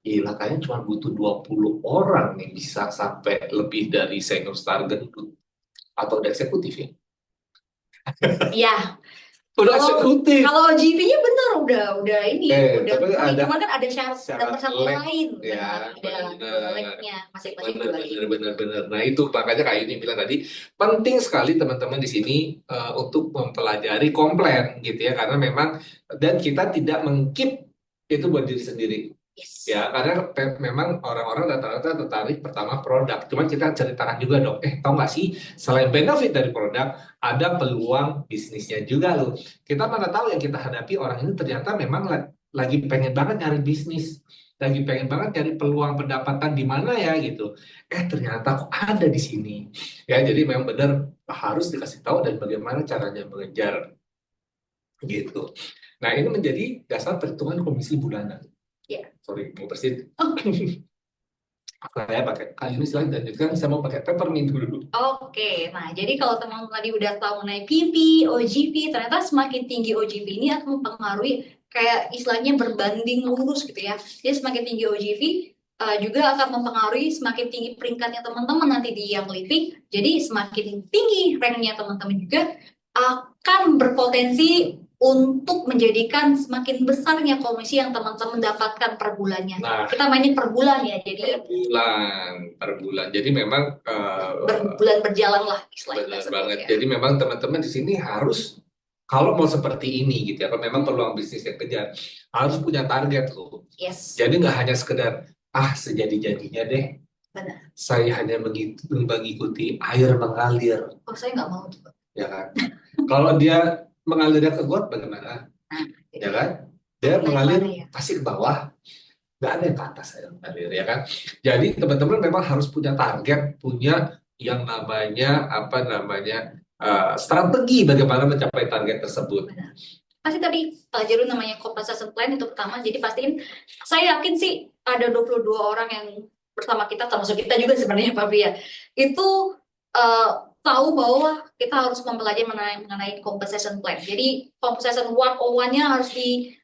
Gila, kayaknya cuma butuh 20 orang nih bisa sampai lebih dari senior star gendut. Atau udah eksekutif ya? Iya. Udah Kalau eksekutif. kalau GP-nya bener udah ini, udah tapi ini. ada Cuman kan ada syarat dan syarat persatuan leg. lain. Ya, Ada leg-nya masing-masing benar, dua ini. benar. Nah, itu makanya kayak ini bilang tadi, penting sekali teman-teman di sini untuk mempelajari komplain gitu ya, karena memang dan kita tidak mengkeep itu buat diri sendiri. Yes. Ya, karena memang orang-orang rata-rata tertarik pertama produk. Cuman kita ceritakan juga dong, tahu nggak sih, selain benefit dari produk, ada peluang bisnisnya juga loh. Kita mana tahu yang kita hadapi orang ini ternyata memang lagi pengen banget nyari bisnis, lagi pengen banget nyari peluang pendapatan di mana ya gitu. Ternyata kok ada di sini. Ya, jadi memang benar harus dikasih tahu dan bagaimana caranya mengejar gitu. Nah, ini menjadi dasar perhitungan komisi bulanan. Ya. Sorry, mau bersin. Saya pakai kali ini silahkan lanjutkan. Saya mau pakai peppermint dulu. Oke, nah jadi kalau teman-teman tadi udah tahu mengenai PP, OGP, ternyata semakin tinggi OGP ini akan mempengaruhi kayak istilahnya berbanding lurus gitu ya. Jadi semakin tinggi OGP juga akan mempengaruhi semakin tinggi peringkatnya teman-teman nanti di yang living. Jadi semakin tinggi ranknya teman-teman juga akan berpotensi untuk menjadikan semakin besarnya komisi yang teman-teman dapatkan per bulannya. Nah, kita mainin per bulan ya, jadi per bulan. Jadi memang berbulan berjalan lah istilahnya. benar banget. Ya. Jadi memang teman-teman di sini harus kalau mau seperti ini gitu ya, kalau memang peluang bisnis yang kejar harus punya target loh. Yes. Jadi nggak hanya sekedar sejadi-jadinya deh. Benar. Saya hanya mengikuti air mengalir. Oh, saya nggak mau tuh. Ya kan? Kalau dia mengalirnya ke got bagaimana? Ya kan? Dia mengalir ya? Pasti ke bawah. Nggak ada yang ke atas yang mengalir, ya kan? Jadi teman-teman memang harus punya target, punya yang namanya strategi bagaimana mencapai target tersebut. Benar. Pasti tadi pelajaran namanya compensation plan itu pertama. Jadi pastiin, saya yakin sih ada 22 orang yang bersama kita, termasuk kita juga sebenarnya Pak Bia, itu tahu bahwa kita harus mempelajari mengenai compensation plan. Jadi compensation 101-nya harus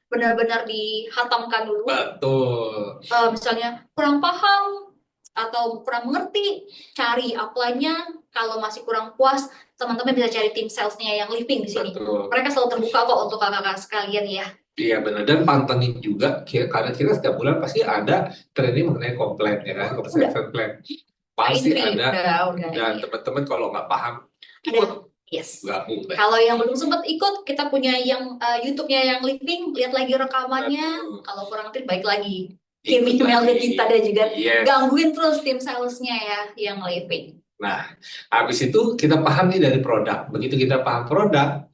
benar-benar dihatamkan dulu. Betul. Misalnya kurang paham atau kurang mengerti, cari upline-nya. Kalau masih kurang puas, teman-teman bisa cari tim salesnya yang living di sini. Betul. Mereka selalu terbuka kok untuk kakak-kakak sekalian ya. Iya benar, dan pantengin juga karena kita setiap bulan pasti ada training mengenai komplain ya kan, Udah, conversation plan Kak pasti Indri, ada. udah, Dan iya. teman-teman kalau nggak paham Ada, ikut yes. gabung deh. Kalau yang belum sempat ikut, kita punya yang YouTube-nya yang living, lihat lagi rekamannya. Betul. Kalau kurang tip, baik lagi. Kirim Ikut email ke lagi. kita dan juga Yes. gangguin terus tim salesnya ya, yang living. Nah, habis itu kita paham nih dari produk. Begitu kita paham produk,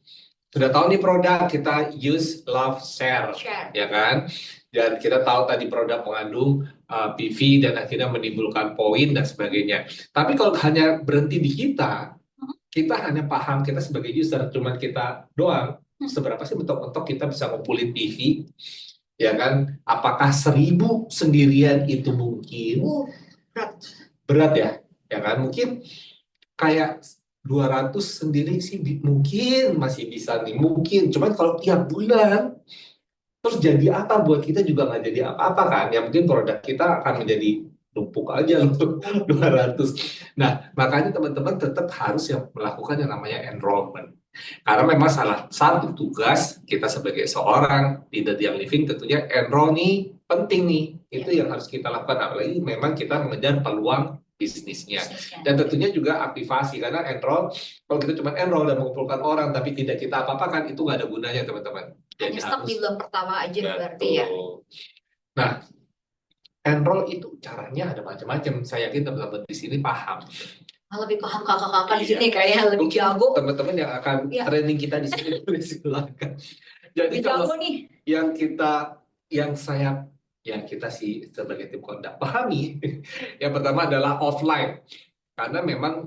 sudah tahu nih produk, kita use, love, share, Share. ya kan? Dan kita tahu tadi produk mengandung PV dan akhirnya menimbulkan poin dan sebagainya. Tapi kalau hanya berhenti di kita hanya paham kita sebagai user, cuman kita doang, seberapa sih mentok-mentok kita bisa ngumpulin PV, ya kan? Apakah 1.000 sendirian itu mungkin? Berat. Berat ya kan? Mungkin kayak 200 sendiri sih mungkin masih bisa nih, mungkin. Cuman kalau tiap bulan, terus jadi apa buat kita juga nggak jadi apa-apa kan? Ya mungkin produk kita akan menjadi numpuk aja untuk 200. Nah, makanya teman-teman tetap harus yang melakukan yang namanya enrollment. Karena memang salah satu tugas kita sebagai seorang leader yang living tentunya enroll nih penting nih. Itu yang harus kita lakukan. Apalagi memang kita mengejar peluang bisnisnya. Dan tentunya juga aktivasi. Karena enroll, kalau kita cuma enroll dan mengumpulkan orang tapi tidak kita apa-apakan, itu nggak ada gunanya teman-teman. Hanya stuck di bulan pertama aja berarti ya. Nah, enroll itu caranya ada macam-macam. Saya yakin teman-teman di sini paham. Lebih paham kakak-kakak di sini kayaknya lebih jago. Teman-teman yang akan training kita di sini boleh silakan. Jadi kalau nih. yang kita sih sebagai tim kondak pahami, yang pertama adalah offline. Karena memang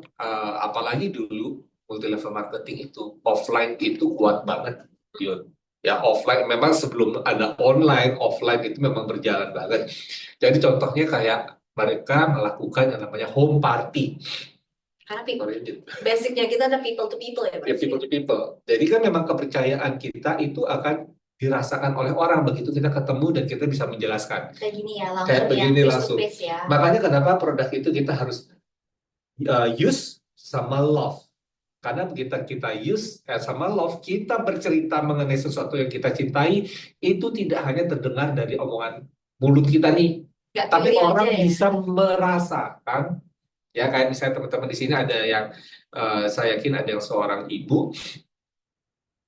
apalagi dulu multi level marketing itu offline itu kuat banget, Yun. Ya offline memang sebelum ada online, offline itu memang berjalan banget. Jadi contohnya kayak mereka melakukan yang namanya home party. Karena basicnya kita ada people to people ya, people to people. Jadi kan memang kepercayaan kita itu akan dirasakan oleh orang begitu kita ketemu dan kita bisa menjelaskan. Kayak gini ya, langsung kayak begini ya, langsung. face to face ya. Makanya kenapa produk itu kita harus use sama love. Karena begitu kita use sama love, kita bercerita mengenai sesuatu yang kita cintai, itu tidak hanya terdengar dari omongan mulut kita nih, tapi orang bisa merasakan. Ya kayak misalnya teman-teman di sini ada yang saya yakin ada yang seorang ibu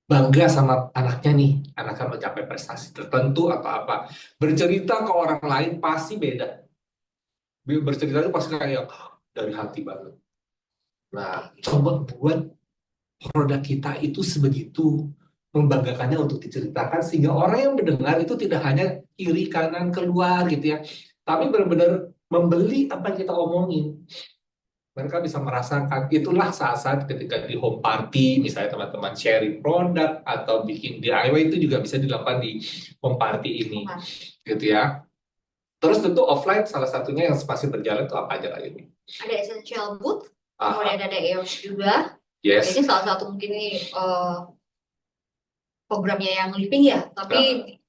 bangga sama anaknya nih, anaknya mencapai prestasi tertentu atau apa, bercerita ke orang lain pasti beda. Bercerita itu pasti kayak dari hati banget. Nah, coba buat produk kita itu sebegitu membanggakannya untuk diceritakan sehingga orang yang mendengar itu tidak hanya kiri kanan keluar gitu ya, tapi benar-benar membeli apa yang kita omongin. Mereka bisa merasakan. Itulah saat-saat ketika di home party, misalnya teman-teman sharing produk atau bikin DIY itu juga bisa dilakukan di home party ini, gitu ya. Terus tentu offline salah satunya yang masih berjalan itu apa aja kali ini? Ada essential booth, kemudian ada EOS juga. Yes. Ini salah satu mungkin ini programnya yang living ya, tapi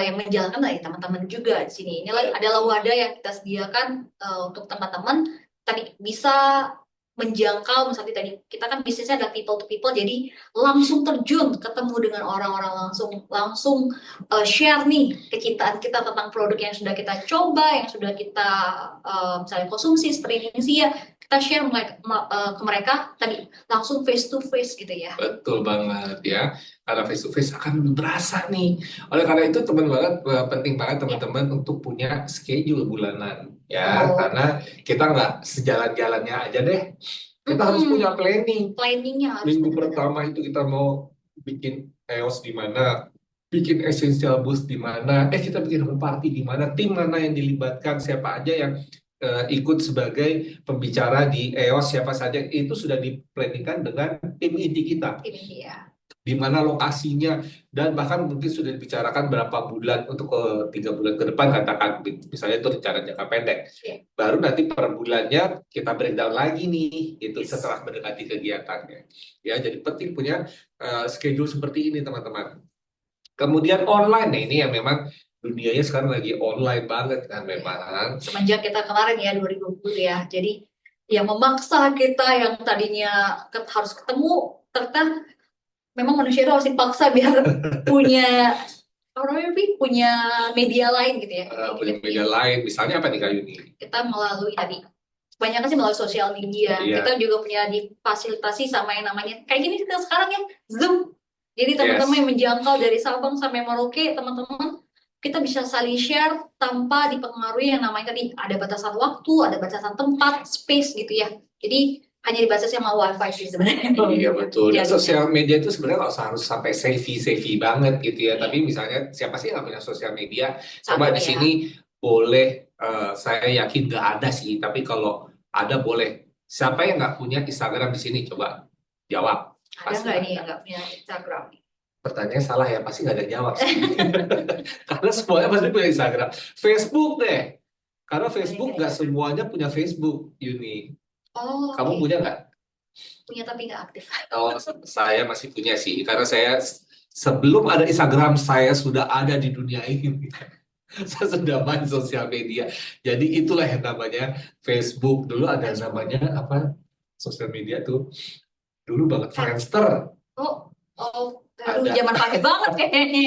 yang menjalankan dari teman-teman juga di sini. Ini adalah wadah yang kita sediakan untuk teman-teman tadi bisa menjangkau, misalnya tadi kita kan bisnisnya adalah people to people, jadi langsung terjun ketemu dengan orang-orang, langsung share nih kecintaan kita tentang produk yang sudah kita coba, yang sudah kita misalnya konsumsi seperti ini sih ya, kita share ke mereka tadi langsung face to face gitu ya. Betul banget ya, karena face to face akan lebih berasa nih. Oleh karena itu penting banget teman-teman untuk punya schedule bulanan ya, karena kita nggak sejalan-jalannya aja deh. Kita harus punya planningnya harus minggu pertama itu kita mau bikin EOS di mana, bikin essential boost di mana, kita bikin home party di mana, tim mana yang dilibatkan, siapa aja yang ikut sebagai pembicara di EOS, siapa saja, itu sudah diplanningkan dengan tim inti kita. Di mana lokasinya, dan bahkan mungkin sudah dibicarakan berapa bulan untuk 3 bulan ke depan, katakan misalnya itu rencana jangka pendek. Baru nanti per bulannya kita breakdown lagi nih, itu setelah mendekati kegiatannya. Ya, jadi penting punya schedule seperti ini teman-teman. Kemudian online, nah ini yang memang dunianya sekarang lagi online banget kan memang. Semenjak kita kemarin ya 2020 ya. Jadi yang memaksa kita yang tadinya harus ketemu, ternyata memang manusia itu harus dipaksa biar punya apa namanya, Pi? Punya media lain gitu ya. Punya media lain, misalnya apa nih Kak Yuni? Kita melalui tadi kebanyakan sih melalui sosial media. Iya, Kita juga punya difasilitasi sama yang namanya kayak gini kita sekarang ya Zoom. Jadi teman-teman yes. yang menjangkau dari Sabang sampai Merauke, teman-teman kita bisa saling share tanpa dipengaruhi yang namanya tadi ada batasan waktu, ada batasan tempat, space gitu ya. Jadi hanya dibatasi sama wifi sih sebenarnya. Iya betul. Dan Jadinya. sosial media itu sebenarnya nggak usah harus sampai savvy banget gitu ya. Tapi misalnya siapa sih yang nggak punya sosial media? Saat Coba di ini ya, sini boleh, saya yakin nggak ada sih. Tapi kalau ada boleh. Siapa yang nggak punya Instagram di sini? Coba jawab. ada Pasti nggak nih yang ada. nggak punya Instagram? Pertanyaannya salah ya, pasti nggak ada yang jawab sih. Karena semuanya pasti punya Instagram. Facebook deh. Karena Facebook Banyak nggak ya. semuanya punya Facebook, Yuni. Oh, Kamu oke. punya nggak? Punya tapi nggak aktif. Oh, saya masih punya sih, karena saya sebelum ada Instagram saya sudah ada di dunia ini. Saya sudah main sosial media. Jadi itulah yang namanya Facebook. Dulu ada Facebook. namanya apa? Sosial media tuh dulu banget Chat. Friendster Oh, oh, aduh, ada. zaman pagi banget kayaknya.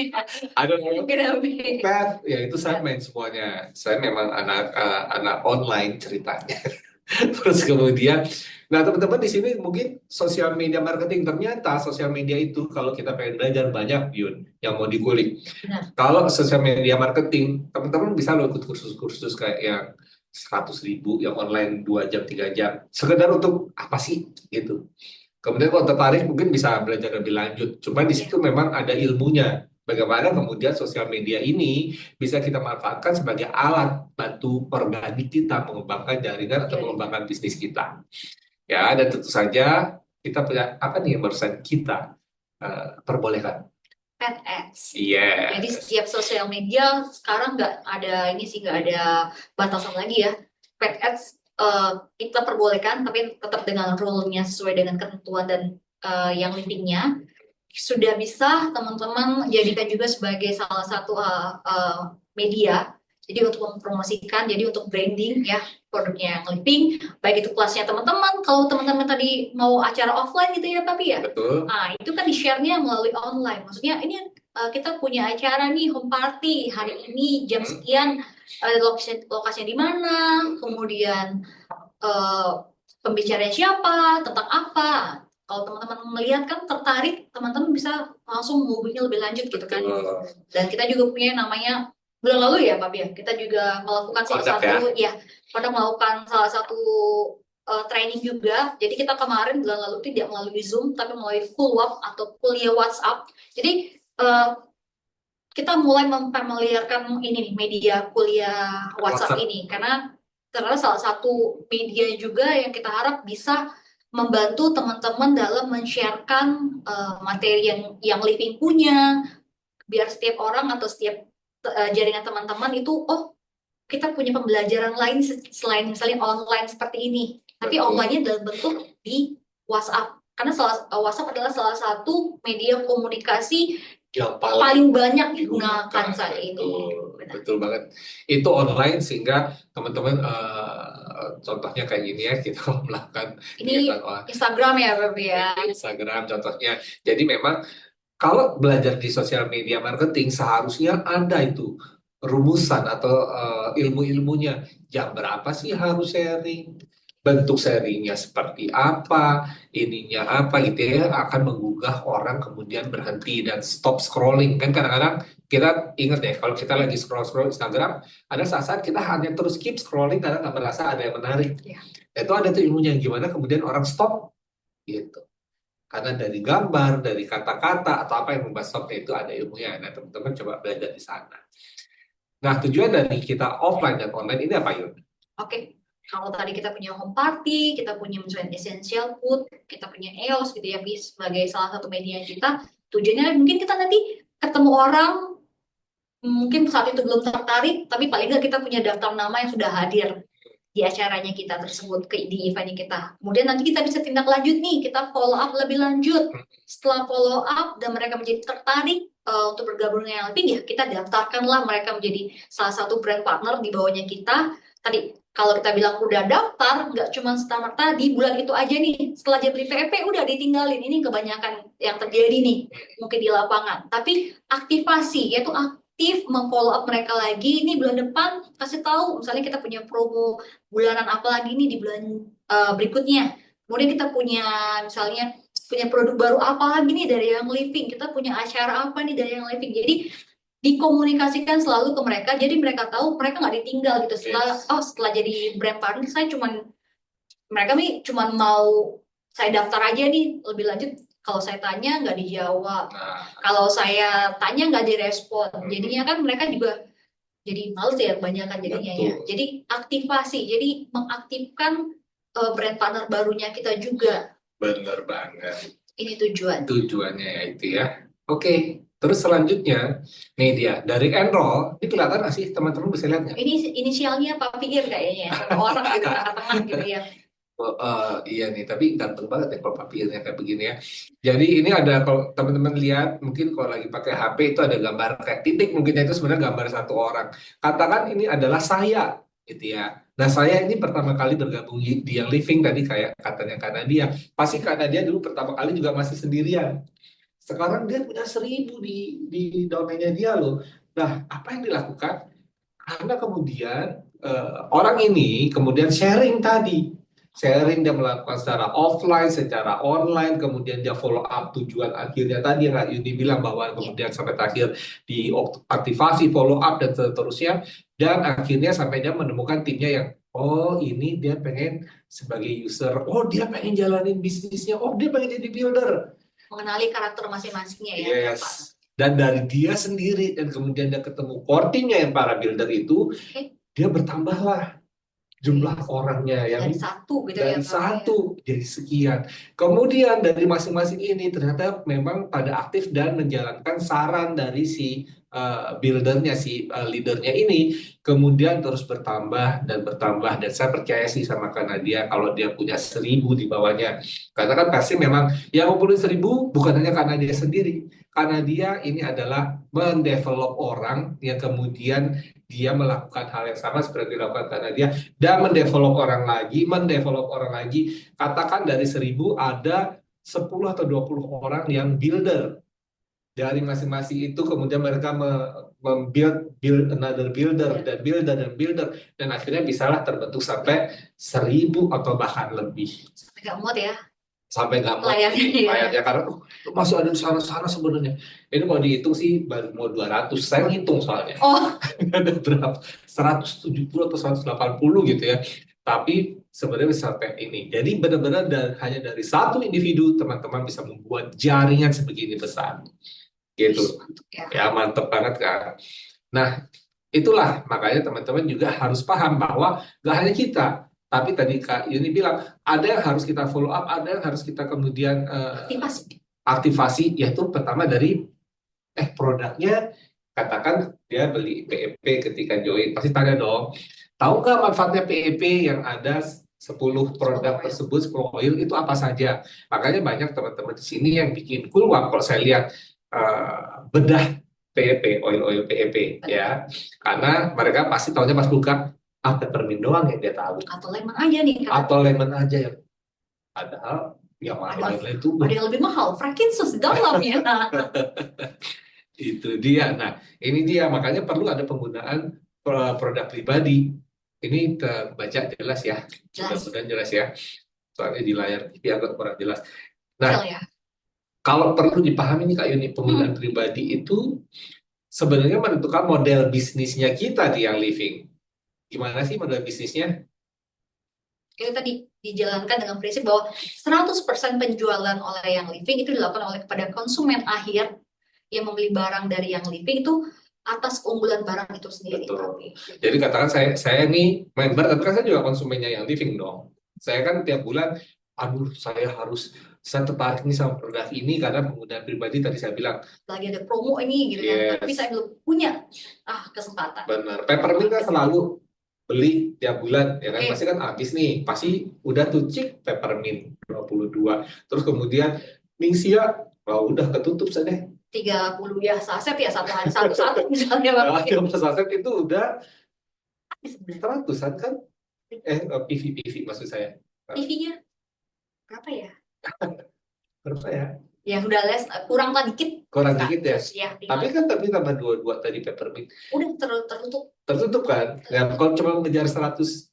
Ada namanya Kenapa? Pet. Ya itu saya Chat. main semuanya. Saya memang anak online ceritanya. Terus kemudian, nah teman-teman di sini mungkin sosial media marketing, ternyata sosial media itu kalau kita pengen belajar banyak Yun yang mau dikulik. Benar. Kalau sosial media marketing, teman-teman bisa loh ikut kursus-kursus kayak yang 100.000 yang online 2 jam 3 jam. Sekedar untuk apa sih gitu. Kemudian kalau tertarik mungkin bisa belajar lebih lanjut. Cuma di Ya, situ memang ada ilmunya. Bagaimana kemudian sosial media ini bisa kita manfaatkan sebagai alat bantu organik kita mengembangkan jaringan atau jaringan. mengembangkan bisnis kita. Ya, dan tentu saja kita punya apa nih yang barusan kita perbolehkan. Pet ads. Jadi Yes. setiap sosial media sekarang nggak ada ini sih, nggak ada batasan lagi ya. Pet ads kita perbolehkan, tapi tetap dengan rule-nya sesuai dengan ketentuan dan yang linknya. Sudah bisa teman-teman jadikan juga sebagai salah satu media. Jadi untuk mempromosikan, jadi untuk branding ya produknya yang living, baik itu kelasnya teman-teman. Kalau teman-teman tadi mau acara offline gitu ya, Papi ya. Betul. Nah, itu kan di-share-nya melalui online. Maksudnya ini kita punya acara nih home party hari ini jam sekian, lokasinya di mana, kemudian eh, pembicaranya siapa, tentang apa. Kalau teman-teman melihat kan tertarik, teman-teman bisa langsung menghubungi lebih lanjut gitu kan. Betul. Dan kita juga punya yang namanya bulan lalu ya, Pak ya. Kita juga melakukan salah Kontak ya. satu ya, pada melakukan salah satu training juga. Jadi kita kemarin bulan lalu tidak melalui Zoom, tapi melalui full WhatsApp atau kuliah WhatsApp. Jadi kita mulai memfamiliarkan ini nih media kuliah WhatsApp WhatsApp. ini karena salah satu media juga yang kita harap bisa membantu teman-teman dalam men-sharekan materi yang living punya biar setiap orang atau setiap jaringan teman-teman itu oh kita punya pembelajaran lain selain misalnya online seperti ini tapi Betul. online-nya dalam bentuk di WhatsApp karena WhatsApp adalah salah satu media komunikasi Yang paling banyak digunakan saat ini. betul, Benar. betul banget. Itu online sehingga teman-teman contohnya kayak gini ya kita melakukan Ini kegiatan Instagram ya, Bapak ya. Instagram contohnya. Jadi memang kalau belajar di sosial media marketing seharusnya ada itu rumusan atau ilmu-ilmunya. Jam berapa sih harus sharing? Bentuk sharingnya seperti apa? Ininya apa gitu ya akan menggugah orang kemudian berhenti dan stop scrolling. Kan kadang-kadang kita ingat deh kalau kita lagi scroll-scroll Instagram, ada saat-saat kita hanya terus keep scrolling karena nggak merasa ada yang menarik. Ya. Itu ada tuh ilmunya gimana kemudian orang stop gitu. Karena dari gambar, dari kata-kata, atau apa yang membuat stopnya itu ada ilmunya. Nah, teman-teman coba belajar di sana. Nah, tujuan dari kita offline dan online ini apa, Yun? Oke. Kalau tadi kita punya home party, kita punya misalnya essential food, kita punya EOS gitu ya, sebagai salah satu media kita. Tujuannya mungkin kita nanti ketemu orang, mungkin saat itu belum tertarik, tapi paling nggak kita punya daftar nama yang sudah hadir di acaranya kita tersebut di eventnya kita. Kemudian nanti kita bisa tindak lanjut nih, kita follow up lebih lanjut. Setelah follow up dan mereka menjadi tertarik, untuk bergabung dengan Living ya kita daftarkanlah mereka menjadi salah satu brand partner di bawahnya kita. Tadi kalau kita bilang udah daftar, nggak cuma serta-merta di bulan itu aja nih. Setelah dia beli PEP udah ditinggalin. Ini kebanyakan yang terjadi nih mungkin di lapangan. Tapi aktivasi yaitu aktif memfollow up mereka lagi. Ini bulan depan kasih tahu misalnya kita punya promo bulanan apa lagi nih di bulan berikutnya. Kemudian kita punya misalnya punya produk baru apa lagi nih dari yang Living, kita punya acara apa nih dari yang Living. Jadi dikomunikasikan selalu ke mereka, jadi mereka tahu mereka nggak ditinggal gitu. Setelah jadi brand partner, saya cuman mereka nih cuman mau saya daftar aja nih lebih lanjut. Kalau saya tanya nggak dijawab, Nah, kalau saya tanya nggak direspon, jadinya kan mereka juga jadi males ya kebanyakan jadinya ya. betul. Jadi aktivasi, jadi mengaktifkan brand partner barunya kita juga. Bener banget. Ini tujuan. Tujuannya ya itu ya. Oke, terus selanjutnya, nih dia dari enroll, ini kelihatan nggak sih teman-teman bisa lihat nggak? Ini inisialnya Pak Pikir kayaknya, satu orang gitu tengah-tengah gitu ya. Oh, iya nih, tapi ganteng banget ya kalau papirnya kayak begini ya. Jadi ini ada kalau teman-teman lihat, mungkin kalau lagi pakai HP itu ada gambar kayak titik, mungkin itu sebenarnya gambar satu orang. Katakan ini adalah saya, gitu ya. Nah saya ini pertama kali bergabung di yang living tadi kayak katanya karena dia, pasti karena dia dulu pertama kali juga masih sendirian. Sekarang dia punya 1.000 di domainnya dia loh. Nah apa yang dilakukan? Karena kemudian orang ini kemudian sharing tadi, sharing dia melakukan secara offline, secara online, kemudian dia follow up tujuan akhirnya tadi yang Kak Yuni bilang bahwa kemudian sampai terakhir diaktifasi, follow up dan seterusnya, dan akhirnya sampai dia menemukan timnya yang oh ini dia pengen sebagai user, oh dia pengen jalanin bisnisnya, oh dia pengen jadi builder. Mengenali karakter masing-masingnya ya. Yes. Dan dari dia sendiri dan kemudian dia ketemu core teamnya yang para builder itu, dia bertambahlah jumlah orangnya yang Dari satu gitu ya dari Pak. satu jadi sekian. Kemudian dari masing-masing ini ternyata memang pada aktif dan menjalankan saran dari si buildernya, si leadernya ini, kemudian terus bertambah dan bertambah. Dan saya percaya sih sama karena dia kalau dia punya 1.000 di bawahnya, karena kan pasti memang yang ngumpulin 1.000 bukan hanya karena dia sendiri, karena dia ini adalah mendevelop orang yang kemudian dia melakukan hal yang sama seperti dilakukan karena dia, dan mendevelop orang lagi. Katakan dari 1.000 ada 10 atau 20 orang yang builder. Dari masing-masing itu kemudian mereka build another builder dan builder dan builder, dan akhirnya bisalah terbentuk sampai 1.000 atau bahkan lebih. Sampai nggak muat ya. Sampai nggak muat layarnya karena masih ada di sana-sana sebenarnya. Ini kalau dihitung sih baru mau 200. Saya ngitung soalnya. Oh, Ada berapa? 170 atau 180 gitu ya. Tapi sebenarnya bisa sampai ini. Jadi benar-benar hanya dari satu individu teman-teman bisa membuat jaringan sebegini besar. Gitu. Ya mantep banget kan. Nah, itulah makanya teman-teman juga harus paham bahwa gak hanya kita, tapi tadi Kak Yuni bilang ada yang harus kita follow up, ada yang harus kita kemudian aktivasi, yaitu pertama dari produknya. Katakan dia beli PEP ketika join, pasti tanya dong, tahu nggak manfaatnya PEP yang ada 10 produk tersebut, 10 oil itu apa saja. Makanya banyak teman-teman di sini yang bikin keluar kalau saya lihat bedah PEP, oil PEP ya, karena mereka pasti tahunya pas buka peppermint doang yang dia tahu, atau lemon aja nih kan. atau lemon aja yang padahal yang lain-lain itu ada yang lebih mahal, frankincense dalamnya. Itu dia. Nah, ini dia makanya perlu ada penggunaan produk pribadi. Ini terbaca jelas ya, mudah-mudahan jelas ya. Soalnya di layar TV agak kurang jelas. Nah, kalau perlu dipahami nih Kak Yuni, penggunaan pribadi itu sebenarnya menentukan model bisnisnya kita di yang living. Gimana sih model bisnisnya? Itu tadi dijalankan dengan prinsip bahwa 100% penjualan oleh yang living itu dilakukan oleh kepada konsumen akhir yang membeli barang dari yang living itu atas keunggulan barang itu sendiri. Betul. Jadi katakan saya nih member, tapi kan saya juga konsumennya yang living dong. Saya kan tiap bulan, aduh saya tertarik nih sama produk ini karena penggunaan pribadi tadi saya bilang. Lagi ada promo ini gitu kan, tapi saya belum punya kesempatan. Benar. Peppermint kan selalu beli tiap bulan, ya kan? Pasti kan habis nih, pasti udah tuh cik peppermint 22. Terus kemudian Ningxia, udah ketutup saja. 30 ya saset ya, satu hari satu misalnya Pak. Nah, 30 saset itu udah Sebenarnya seratusan kan? PV maksud saya. TV-nya berapa ya? Berapa ya? Ya udah les kurang lah dikit Kurang dikit ya. 100 ya, Tapi 50. kan tambah dua tadi peppermint. Udah tertutup. Tertutup kan? Ya, kalau cuma mengejar 100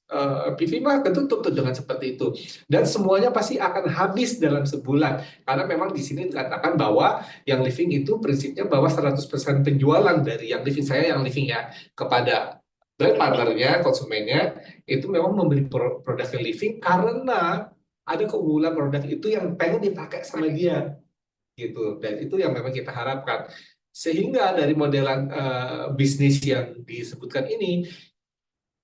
PV mah ketutup tuh dengan seperti itu. Dan semuanya pasti akan habis dalam sebulan. Karena memang di sini dikatakan bahwa yang living itu prinsipnya bahwa 100% penjualan dari yang living, saya yang living ya, kepada brand partnernya, konsumennya, itu memang membeli produk yang living karena ada keunggulan produk itu yang pengen dipakai sama dia gitu. Dan itu yang memang kita harapkan. Sehingga dari modelan bisnis yang disebutkan ini,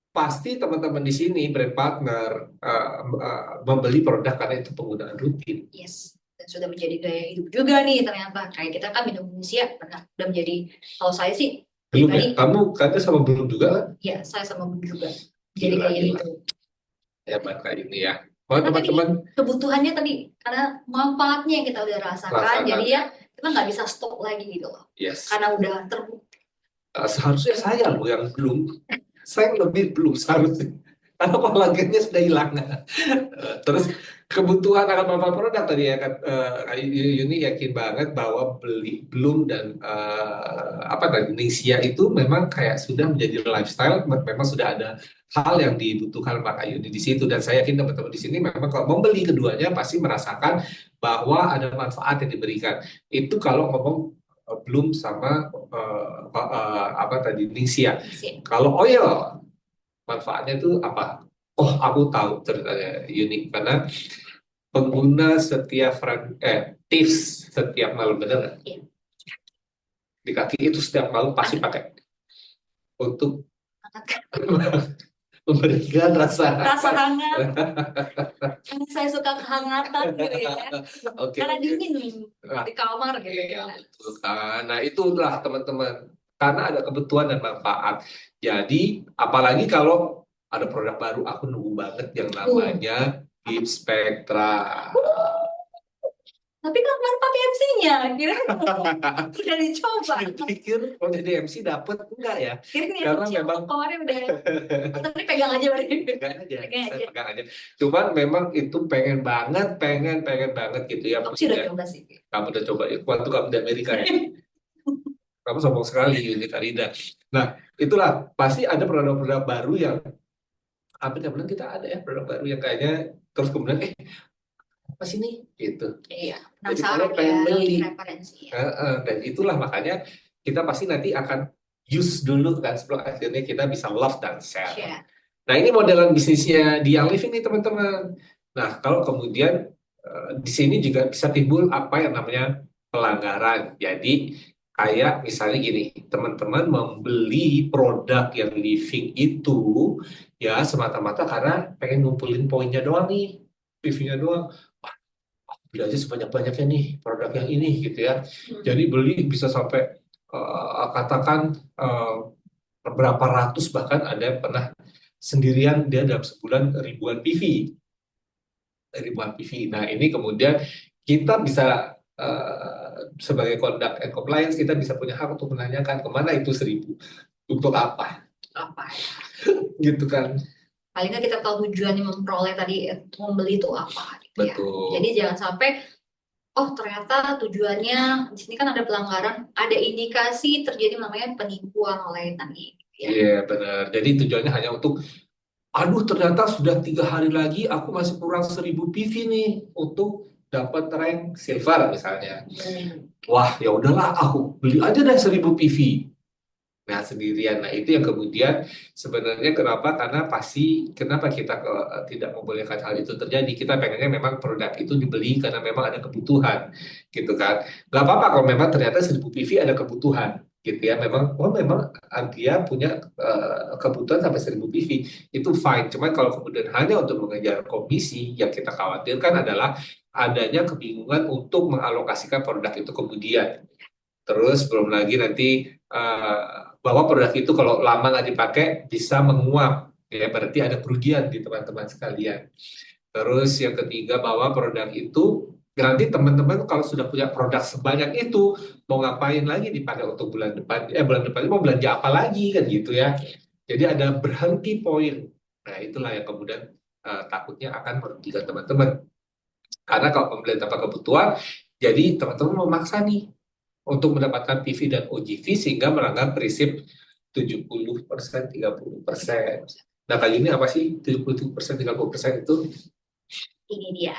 pasti teman-teman di sini brand partner membeli produk karena itu penggunaan rutin. Yes. Dan sudah menjadi gaya hidup juga nih ternyata. Kayak kita kan minum Indonesia, benar. Udah menjadi, kalau saya sih, Belum ya? pribadi, Kamu katanya sama belum juga kan? ya saya sama Bun juga. Jadi Gila, kayak gila. gitu. Hebat kayak ini ya. Oh, Karena tadi teman-teman kebutuhannya tadi, karena manfaatnya yang kita udah rasakan, rasakan. jadi ya kita nggak bisa stop lagi gitu loh. Yes. Karena udah terbukti. Seharusnya saya loh yang belum. Saya lebih belum seharusnya. Karena kolagennya sudah hilang. Terus kebutuhan akan manfaat produk tadi ya kan, Yuni yakin banget bahwa beli belum dan apa tadi Indonesia itu memang kayak sudah menjadi lifestyle, memang sudah ada hal yang dibutuhkan Pak Yuni di situ, dan saya yakin teman-teman di sini memang kalau membeli keduanya pasti merasakan bahwa ada manfaat yang diberikan. Itu kalau ngomong belum sama apa tadi Indonesia. Kalau oil manfaatnya itu apa? Oh, aku tahu ceritanya unik karena pengguna setiap tips setiap malam, benar nggak? Iya. Di kaki itu setiap malam pasti pakai untuk memberikan rasa hangat. Karena saya suka kehangatan gitu ya. Oke, Karena oke. dingin Nah, di kamar gitu iya, kan. betul kan. Nah, itulah teman-teman. Karena ada kebutuhan dan manfaat. Jadi, apalagi kalau ada produk baru, aku nunggu banget yang namanya Deep Spectra. Tapi kapan pakai MC-nya? Kira udah dicoba. Pikir kalau jadi MC dapat enggak ya? Kira Karena memang kemarin udah. Tapi pegang aja berarti. pegang aja, Pegang saya aja. pegang aja. Cuman memang itu pengen banget gitu ya. Aku sih udah Maksudnya, coba sih. kamu udah coba ya, waktu kamu di Amerika ya. Kamu sombong sekali, Yuni Farida. Nah, itulah pasti ada produk-produk baru yang apa namanya, kita ada ya produk baru yang kayaknya terus kemudian apa sih nih gitu. Iya, Jadi penasaran kalian pengen ya, beli. referensi ya. Dan itulah makanya kita pasti nanti akan use dulu kan sebelum akhirnya kita bisa love dan share. Share. Nah, ini modelan bisnisnya di Young Living nih teman-teman. Nah, kalau kemudian di sini juga bisa timbul apa yang namanya pelanggaran. Jadi kayak misalnya gini, teman-teman membeli produk yang living itu ya semata-mata karena pengen ngumpulin poinnya doang nih, PV-nya doang. Wah, beli aja sebanyak-banyaknya nih produk yang ini gitu ya. Jadi beli bisa sampai katakan berapa ratus, bahkan ada yang pernah sendirian dia dalam sebulan ribuan PV. Nah, ini kemudian kita bisa sebagai conduct and compliance kita bisa punya hak untuk menanyakan kemana itu 1.000, untuk apa gitu kan. Paling nggak kita tahu tujuannya memperoleh tadi membeli itu apa gitu ya. Betul. Jadi jangan sampai ternyata tujuannya di sini kan ada pelanggaran, ada indikasi terjadi namanya penipuan oleh tadi. Iya, benar. Jadi tujuannya hanya untuk aduh ternyata sudah 3 hari lagi aku masih kurang 1.000 PV nih untuk dapat rank silver misalnya. Wah, ya udahlah aku beli aja deh 1.000 PV. Nah, sendirian. Nah, itu yang kemudian sebenarnya kenapa? Karena kenapa kita tidak membolehkan hal itu terjadi. Kita pengennya memang produk itu dibeli karena memang ada kebutuhan, gitu kan. Gak apa-apa kalau memang ternyata 1.000 PV ada kebutuhan, gitu ya. Memang dia punya kebutuhan sampai 1.000 PV, itu fine. Cuman kalau kemudian hanya untuk mengejar komisi, yang kita khawatirkan adalah adanya kebingungan untuk mengalokasikan produk itu kemudian. Terus belum lagi nanti bahwa produk itu kalau lama nggak dipakai bisa menguap, ya berarti ada kerugian di teman-teman sekalian. Terus yang ketiga bahwa produk itu nanti teman-teman kalau sudah punya produk sebanyak itu, mau ngapain lagi dipakai untuk bulan depan? Bulan depan mau belanja apa lagi kan gitu ya. Jadi ada berhenti poin. Nah, itulah yang kemudian takutnya akan merugikan teman-teman. Karena kalau pembelian tanpa kebutuhan, jadi teman-teman memaksa nih untuk mendapatkan PV dan OGV sehingga melanggar prinsip 70%, 30%. Nah, kali ini apa sih 70%, 30% itu? Ini dia,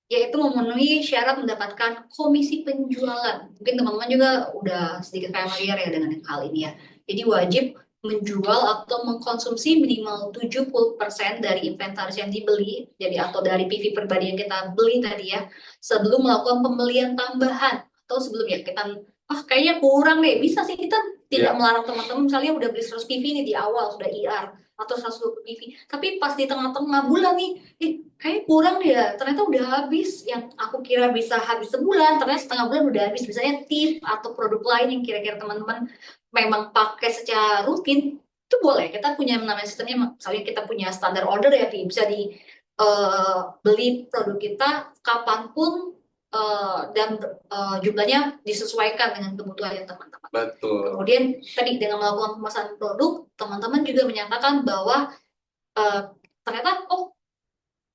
yaitu memenuhi syarat mendapatkan komisi penjualan. Mungkin teman-teman juga udah sedikit familiar ya dengan hal ini ya. Jadi wajib menjual atau mengkonsumsi minimal 70% dari inventaris yang dibeli, jadi atau dari PV pribadi yang kita beli tadi ya, sebelum melakukan pembelian tambahan atau sebelum ya kita kayaknya kurang deh. Bisa sih kita tidak Ya, melarang teman-teman misalnya udah beli 100 PV nih di awal sudah IR atau 120 PV, tapi pas di tengah-tengah bulan nih, kayak kurang ya, ternyata udah habis. Yang aku kira bisa habis sebulan, ternyata setengah bulan udah habis. Misalnya tip atau produk lain yang kira-kira teman-teman memang pakai secara rutin, itu boleh. Kita punya namanya sistemnya, misalnya kita punya standar order ya, bisa di beli produk kita kapanpun, dan jumlahnya disesuaikan dengan kebutuhan teman-teman. betul. Kemudian tadi dengan melakukan pemesanan produk, teman-teman juga menyatakan bahwa eh, ternyata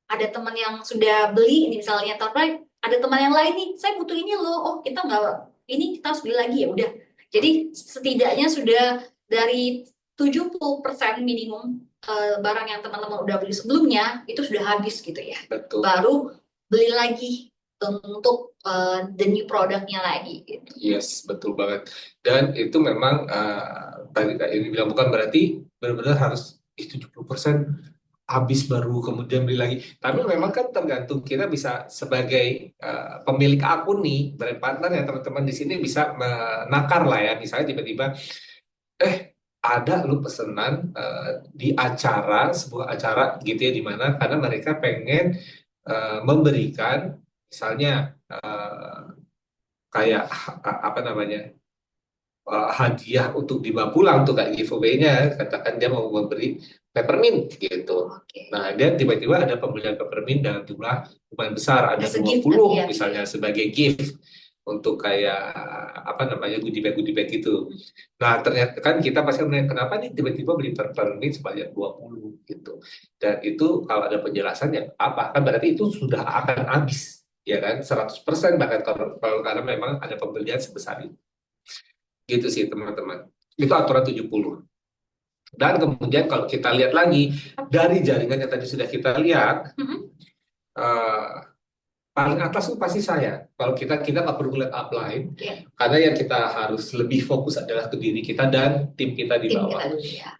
ada teman yang sudah beli ini misalnya, tapi ada teman yang lain nih, saya butuh ini loh, kita nggak, ini kita harus beli lagi, ya udah. Jadi setidaknya sudah dari 70% minimum barang yang teman-teman udah beli sebelumnya itu sudah habis gitu ya. Betul. Baru beli lagi untuk the new produknya lagi gitu. Yes, betul banget. Dan itu memang tadi Kak ini bilang bukan berarti benar-benar harus 70% habis baru kemudian beli lagi. Tapi memang kan tergantung kita bisa sebagai pemilik akun nih, brand partner ya teman-teman di sini bisa menakar lah ya. Misalnya tiba-tiba ada lu pesanan di acara sebuah acara gitu ya di mana karena mereka pengen memberikan misalnya kayak apa namanya hadiah untuk dibawa pulang tuh kayak giveaway-nya katakan dia mau memberi peppermint gitu. Oke. Nah, dia tiba-tiba ada pembelian peppermint dalam jumlah lumayan besar, ada As a 20 gift, misalnya sebagai gift untuk kayak apa namanya goodie bag gitu. Nah, ternyata kan kita pasti menanya kenapa nih tiba-tiba beli peppermint sebanyak 20 gitu. Dan itu kalau ada penjelasannya apa? Kan berarti itu sudah akan habis ya kan 100% bahkan kalau karena memang ada pembelian sebesar itu. Gitu sih teman-teman. Itu aturan 70. Dan kemudian kalau kita lihat lagi dari jaringan yang tadi sudah kita lihat, eh, paling atas itu pasti saya. Kalau kita nggak perlu lihat upline, karena yang kita harus lebih fokus adalah ke diri kita dan tim kita di bawah,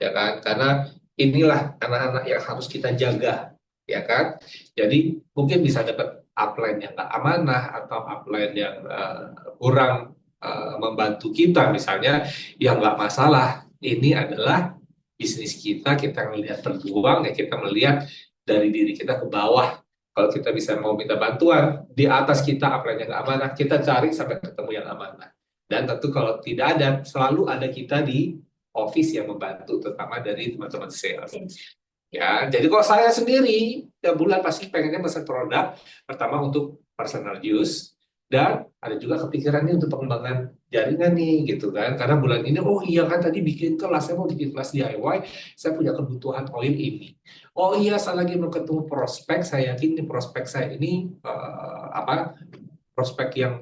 ya kan? Karena inilah anak-anak yang harus kita jaga, ya kan? Jadi mungkin bisa dapat upline yang nggak amanah atau upline yang kurang membantu kita, misalnya, ya nggak masalah. Ini adalah bisnis kita, kita melihat peluang, ya kita melihat dari diri kita ke bawah. Kalau kita bisa mau minta bantuan, di atas kita apa yang nggak amanah, kita cari sampai ketemu yang amanah. Dan tentu kalau tidak ada, selalu ada kita di office yang membantu, terutama dari teman-teman sales. Ya, jadi kalau saya sendiri, tiap bulan pasti pengennya pesan produk, pertama untuk personal use, dan ada juga kepikirannya untuk pengembangan jaringan nih, gitu kan. Karena bulan ini, oh iya kan tadi bikin kelas, saya mau bikin kelas DIY, saya punya kebutuhan oil ini. Oh iya, saya lagi mau ketemu prospek, saya yakin nih prospek saya ini, prospek yang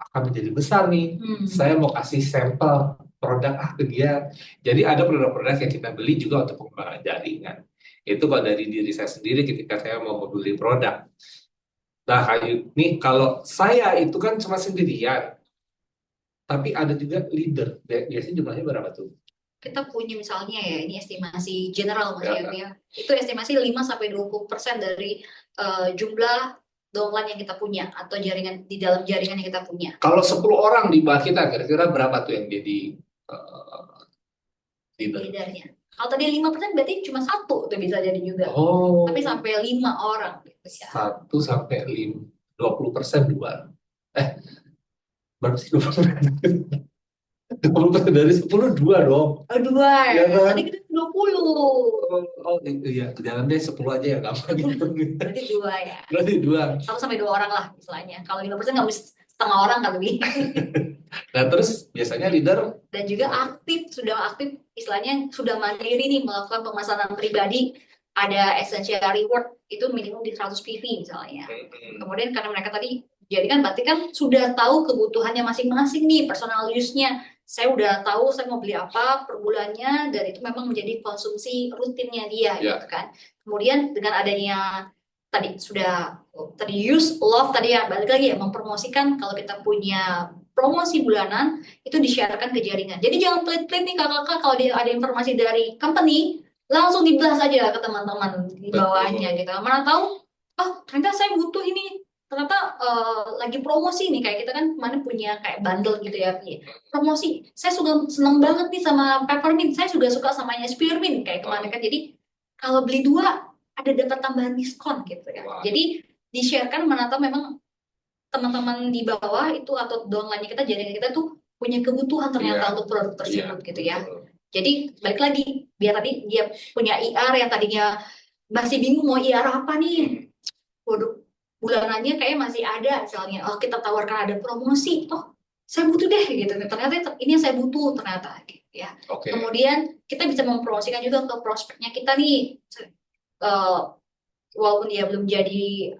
akan menjadi besar nih. Saya mau kasih sampel produk ke dia. Jadi ada produk-produk yang kita beli juga untuk pengembangan jaringan. Itu kalau dari diri saya sendiri ketika saya mau membeli produk. Nah, ini kalau saya itu kan cuma sendirian, tapi ada juga leader. Biasanya jumlahnya berapa tuh? Kita punya misalnya ya, ini estimasi general Mas ya. Itu estimasi 5-20% dari jumlah downline yang kita punya atau jaringan di dalam jaringan yang kita punya. Kalau 10 orang di bawah kita kira-kira berapa tuh yang jadi leadernya? Kalau tadi 5% berarti cuma satu tuh bisa jadi juga. Oh. Tapi sampai 5 orang gitu ya. 1 sampai 20% dua. Berarti 20%. 20% dari 10 dua dong. Oh, dua ya. Ya kan? Tadi kita 20. Oh, iya, jangan deh 10 aja ya gampang gitu. Berarti dua ya. Berarti dua. 1 sampai 2 orang lah istilahnya. Kalau 5% nggak bisa setengah orang kali. Nah, terus biasanya leader, Dan juga sudah aktif istilahnya sudah mandiri nih melakukan pemesanan pribadi, ada essential reward itu minimum di 100 PV misalnya. Kemudian karena mereka tadi jadi kan berarti kan sudah tahu kebutuhannya masing-masing nih, personal use-nya. Saya udah tahu saya mau beli apa per bulannya dan itu memang menjadi konsumsi rutinnya dia ya, gitu kan. Kemudian dengan adanya tadi use love tadi ya balik lagi ya mempromosikan kalau kita punya promosi bulanan itu di-sharekan ke jaringan. Jadi jangan pelit-pelit nih kakak-kakak kalau ada informasi dari company langsung di-blast aja ke teman-teman di bawahnya betul. gitu. Mana tahu, oh ternyata saya butuh ini. Ternyata lagi promosi nih kayak kita kan kemarin punya kayak bundle gitu ya, Pi. Promosi. Saya suka seneng banget nih sama peppermint. Saya juga suka samanya spearmint kayak kemarin kan. Jadi kalau beli dua ada dapat tambahan diskon gitu ya. Wah, Jadi di-sharekan mana tahu memang teman-teman di bawah itu atau downline kita jaringan kita tuh punya kebutuhan iya, ternyata untuk produk iya, tersebut gitu ya. betul. Jadi balik lagi biar tadi dia punya IR yang tadinya masih bingung mau IR apa nih, produk bulanannya kayak masih ada misalnya, oh kita tawarkan ada promosi, oh saya butuh deh gitu, ternyata ini yang saya butuh ternyata gitu ya. Oke, Kemudian kita bisa mempromosikan juga ke prospeknya kita nih. Eh, Walaupun dia belum jadi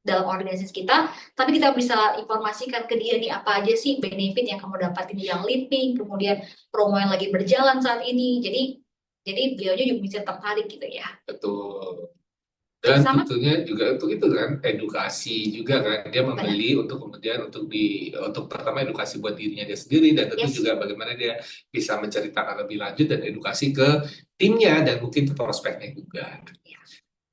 dalam organisasi kita, tapi kita bisa informasikan ke dia nih apa aja sih benefit yang kamu dapatin yang living, kemudian promo yang lagi berjalan saat ini. Jadi beliaunya juga bisa tertarik gitu ya. betul. Dan Sama tentunya juga itu kan edukasi juga kan dia benar. membeli untuk kemudian untuk pertama edukasi buat dirinya dia sendiri dan tentu Yes, juga bagaimana dia bisa menceritakan lebih lanjut dan edukasi ke timnya dan mungkin ke prospeknya juga.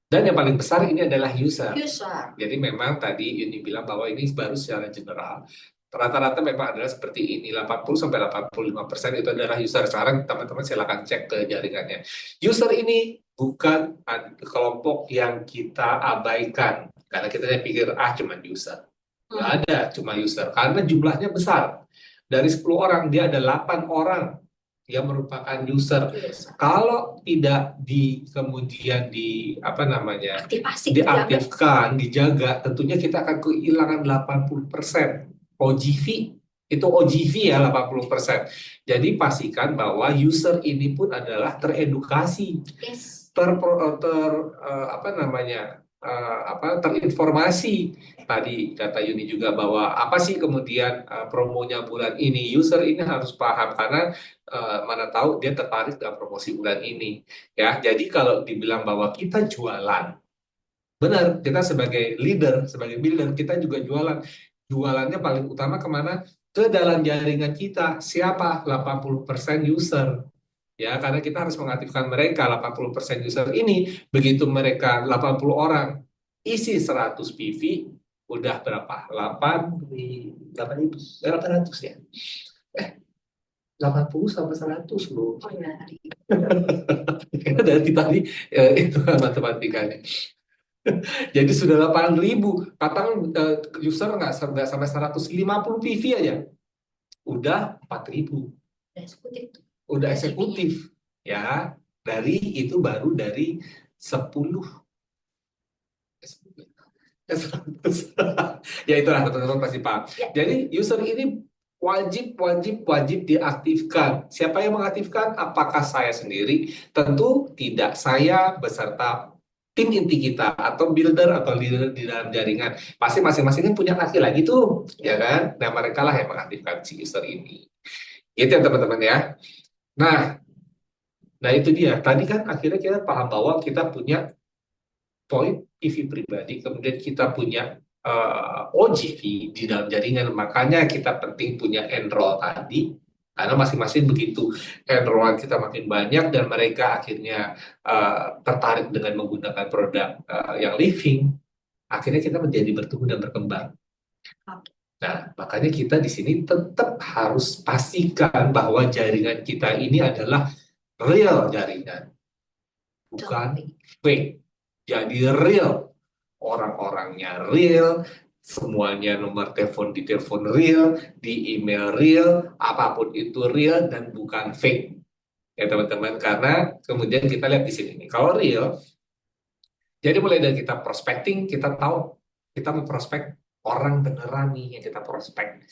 Dan yang paling besar ini adalah user. user. Jadi memang tadi Yuni bilang bahwa ini baru secara general. Rata-rata memang adalah seperti ini, 80 sampai 85% itu adalah user. Sekarang teman-teman silakan cek ke jaringannya. User ini bukan kelompok yang kita abaikan. Karena kita pikir, cuma user. Nggak Hmm. ada cuma user. Karena jumlahnya besar. Dari 10 orang, dia ada 8 orang yang merupakan user. User. Kalau tidak kemudian di apa namanya Aktivasi, dijaga. diaktifkan, dijaga, tentunya kita akan kehilangan 80% OGV. Itu OGV ya 80%. Jadi pastikan bahwa user ini pun adalah teredukasi, Yes. apa namanya terinformasi. Tadi kata Yuni juga bahwa apa sih kemudian promonya bulan ini, user ini harus paham karena mana tahu dia tertarik dengan promosi bulan ini ya. Jadi kalau dibilang bahwa kita jualan, benar, kita sebagai leader, sebagai builder, kita juga jualan. Jualannya paling utama kemana? Ke dalam jaringan kita. Siapa? 80% user. Ya, karena kita harus mengaktifkan mereka 80% user ini. Begitu mereka 80 orang isi 100 PV, udah berapa? 800 ya? 80 sampai 100 loh. Oh iya tadi. Dari tadi itu matematikanya. Jadi sudah 8.000. Katakan user nggak sampai 150 PV aja. Udah 4.000. Udah eksekutif tuh. Udah Udah CV-nya. eksekutif. Ya, dari itu baru dari 10. Ya, 100. Ya itulah teman-teman pasti paham. Ya, Jadi user ini wajib diaktifkan. Siapa yang mengaktifkan? Apakah saya sendiri? Tentu tidak, saya beserta tim inti kita atau builder atau leader di dalam jaringan. Pasti masing-masing kan punya kaki lagi tuh, ya kan? Nah, mereka lah yang mengaktifkan si user ini. Gitu ya teman-teman ya. Nah, nah itu dia. Tadi kan akhirnya kita paham bahwa kita punya poin PV pribadi, kemudian kita punya OGV di dalam jaringan. Makanya kita penting punya enroll tadi, karena masing-masing begitu enrollan kita makin banyak dan mereka akhirnya tertarik dengan menggunakan produk yang living, akhirnya kita menjadi bertumbuh dan berkembang. oke. Nah, makanya kita di sini tetap harus pastikan bahwa jaringan kita ini adalah real jaringan, bukan Don't think. fake. Jadi real, orang-orangnya real, semuanya nomor telepon di telepon real, di email real, apapun itu real dan bukan fake ya teman-teman. Karena kemudian kita lihat di sini nih, kalau real, jadi mulai dari kita prospecting, kita tahu kita mau prospek orang beneran nih yang kita prospek.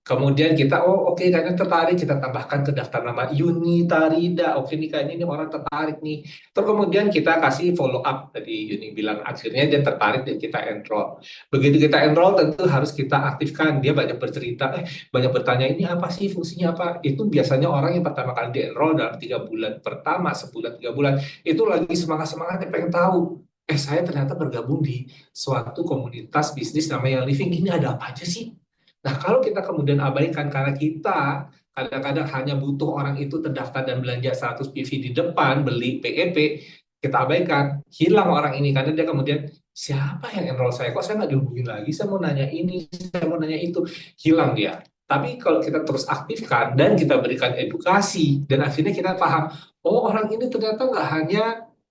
Kemudian kita, oh oke, kayaknya tertarik, kita tambahkan ke daftar nama Yuni Tarida. Oke nih, kayaknya ini orang tertarik nih. Terus kemudian kita kasih follow up. Tadi Yuni bilang akhirnya dia tertarik dan kita enroll. Begitu kita enroll tentu harus kita aktifkan. Dia banyak bercerita, banyak bertanya, ini apa sih, fungsinya apa? Itu biasanya orang yang pertama kali di enroll dalam 3 bulan pertama, sebulan 3 bulan, itu lagi semangat-semangatnya pengen tahu. Saya ternyata bergabung di suatu komunitas bisnis namanya Living. Ini ada apa aja sih? Nah, kalau kita kemudian abaikan karena kita kadang-kadang hanya butuh orang itu terdaftar dan belanja 100 PV di depan, beli PEP, kita abaikan, hilang orang ini karena dia kemudian, siapa yang enroll saya? Kok saya nggak dihubungin lagi? Saya mau nanya ini, saya mau nanya itu. Hilang dia. Tapi kalau kita terus aktifkan dan kita berikan edukasi, dan akhirnya kita paham, oh orang ini ternyata nggak hanya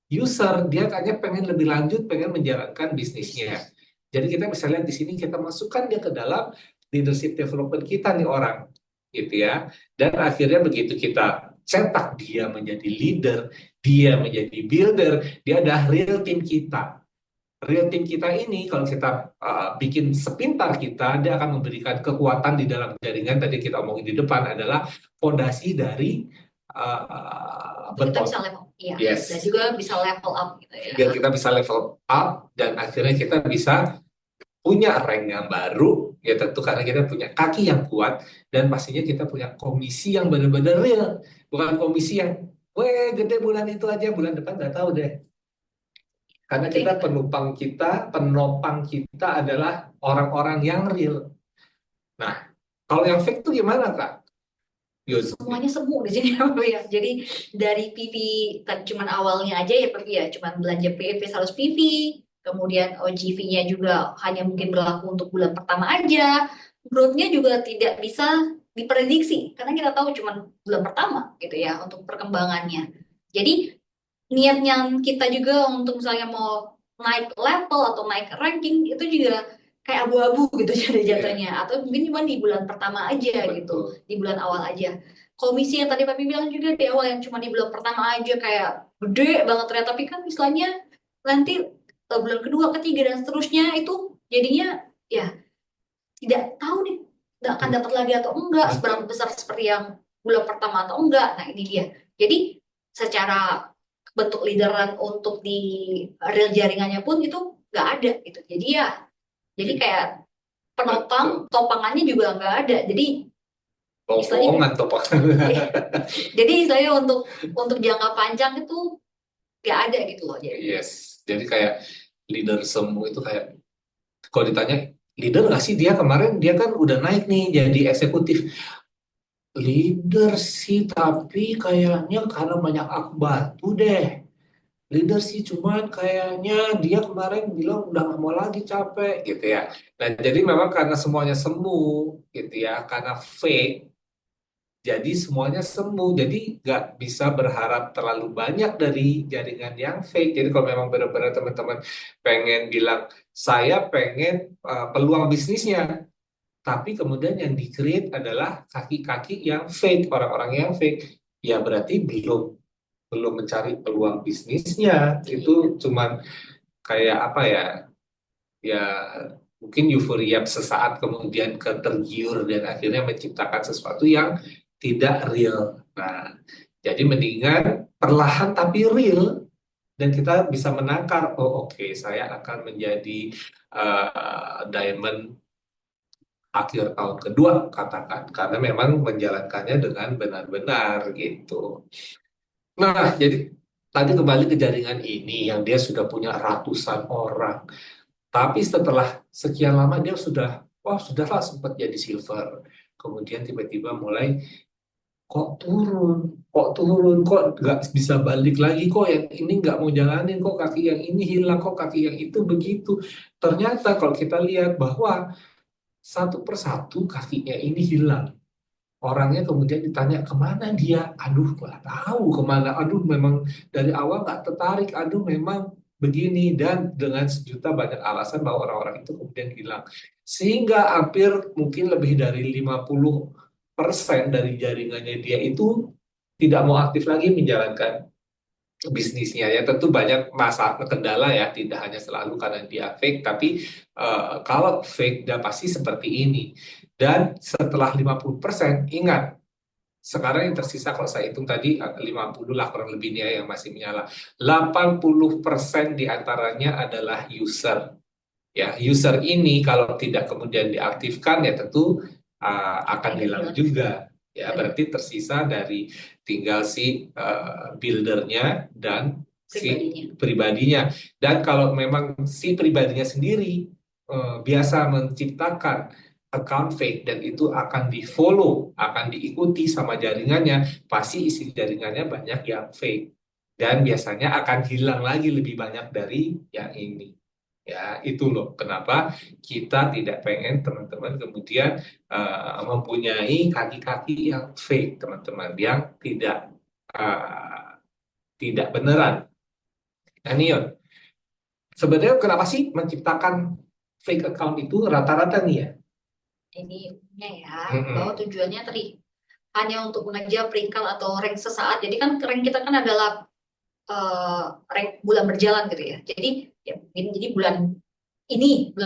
user, dia kayaknya pengen lebih lanjut, pengen menjalankan bisnisnya. Jadi kita bisa lihat di sini, kita masukkan dia ke dalam leadership development kita nih orang, gitu ya. Dan akhirnya begitu kita cetak dia menjadi leader, dia menjadi builder, dia adalah real team kita. Real team kita ini kalau kita bikin sepintar kita, dia akan memberikan kekuatan di dalam jaringan. Tadi kita omongin di depan adalah fondasi dari Kita beton. bisa level, iya, dan Yes. juga bisa level up gitu ya. Biar kita bisa level up dan akhirnya kita bisa punya rank yang baru, ya tentu karena kita punya kaki yang kuat dan pastinya kita punya komisi yang benar-benar real, bukan komisi yang, weh gede bulan itu aja, bulan depan nggak tahu deh. Karena Itu yang kita kita penopang kita adalah orang-orang yang real. Nah, kalau yang fake itu gimana Kak? Yus. semuanya semu di sini ya, Pak ya. Jadi dari PV kan cuman awalnya aja ya Pak ya, cuman belanja PEP 100 PV, kemudian OGV-nya juga hanya mungkin berlaku untuk bulan pertama aja. Growth-nya juga tidak bisa diprediksi karena kita tahu cuman bulan pertama gitu ya untuk perkembangannya. Jadi niatnya kita juga untuk misalnya mau naik level atau naik ranking itu juga kayak abu-abu gitu jadi Ya, jatuhnya, atau mungkin cuma di bulan pertama aja gitu, betul. di bulan awal aja. Komisi yang tadi Papi bilang juga di awal yang cuma di bulan pertama aja kayak gede banget ternyata, tapi kan istilahnya nanti bulan kedua, ketiga dan seterusnya itu jadinya ya tidak tahu nih nggak akan dapat lagi atau enggak seberapa Betul. besar seperti yang bulan pertama atau enggak. Nah ini dia. Jadi secara bentuk leaderan untuk di real jaringannya pun itu nggak ada gitu. Jadi ya, jadi kayak Betul. penopang topangannya juga nggak ada. Jadi istilahnya Bohongan tuh Pak. jadi saya untuk jangka panjang itu nggak ada gitu loh. Jadi Yes. Jadi kayak leader semua itu kayak, kalau ditanya leader nggak sih, dia kemarin dia kan udah naik nih jadi eksekutif. Leader sih, tapi kayaknya karena banyak aku bantu deh. Leader sih cuman kayaknya dia kemarin bilang udah nggak mau lagi, capek gitu ya. Nah jadi memang karena semuanya semu gitu ya, karena fake, jadi semuanya semu. Jadi nggak bisa berharap terlalu banyak dari jaringan yang fake. Jadi kalau memang benar-benar teman-teman pengen bilang, saya pengen peluang bisnisnya, tapi kemudian yang di-create adalah kaki-kaki yang fake, orang-orang yang fake, ya berarti belum belum mencari peluang bisnisnya. Itu cuman kayak apa ya, ya mungkin euforia sesaat kemudian ketergiur dan akhirnya menciptakan sesuatu yang tidak real. Nah, jadi mendingan perlahan tapi real, dan kita bisa menakar, oh oke, saya akan menjadi diamond akhir tahun kedua katakan, karena memang menjalankannya dengan benar-benar gitu. Nah, jadi tadi kembali ke jaringan ini yang dia sudah punya ratusan orang. Tapi setelah sekian lama dia sudah, wah sudahlah sempat jadi silver. Kemudian tiba-tiba mulai, kok turun, kok nggak bisa balik lagi, kok yang ini nggak mau jalanin, kok kaki yang ini hilang, kok kaki yang itu begitu. Ternyata kalau kita lihat bahwa satu persatu kakinya ini hilang. Orangnya kemudian ditanya kemana dia, aduh nggak tahu kemana, aduh memang dari awal nggak tertarik, aduh memang begini, dan dengan sejuta banyak alasan bahwa orang-orang itu kemudian hilang. Sehingga hampir mungkin lebih dari 50% dari jaringannya dia itu tidak mau aktif lagi menjalankan bisnisnya. Ya tentu banyak masalah kendala ya, tidak hanya selalu karena dia fake, tapi kalau fake dan pasti seperti ini. Dan setelah 50%, ingat, sekarang yang tersisa kalau saya hitung tadi 50 lah kurang lebihnya yang masih menyala. 80% diantaranya adalah user. Ya, user ini kalau tidak kemudian diaktifkan ya tentu akan Akan hilang hilang juga. juga. Ya, Benar. berarti tersisa dari tinggal si buildernya dan si Pribadinya. pribadinya. Dan kalau memang si pribadinya sendiri biasa menciptakan account fake dan itu akan di-follow, akan diikuti sama jaringannya, pasti isi jaringannya banyak yang fake. Dan biasanya akan hilang lagi lebih banyak dari yang ini. Ya, itu loh kenapa kita tidak pengen teman-teman kemudian mempunyai kaki-kaki yang fake, teman-teman, yang uh, tidak beneran. Nah, Nion, sebenarnya kenapa sih menciptakan fake account itu rata-rata nih ya? Ini umumnya ya, bahwa Mm-mm. tujuannya tadi hanya untuk mengejar peringkat atau rank sesaat. Jadi kan rank kita kan adalah rank bulan berjalan gitu ya. Jadi ya mungkin jadi bulan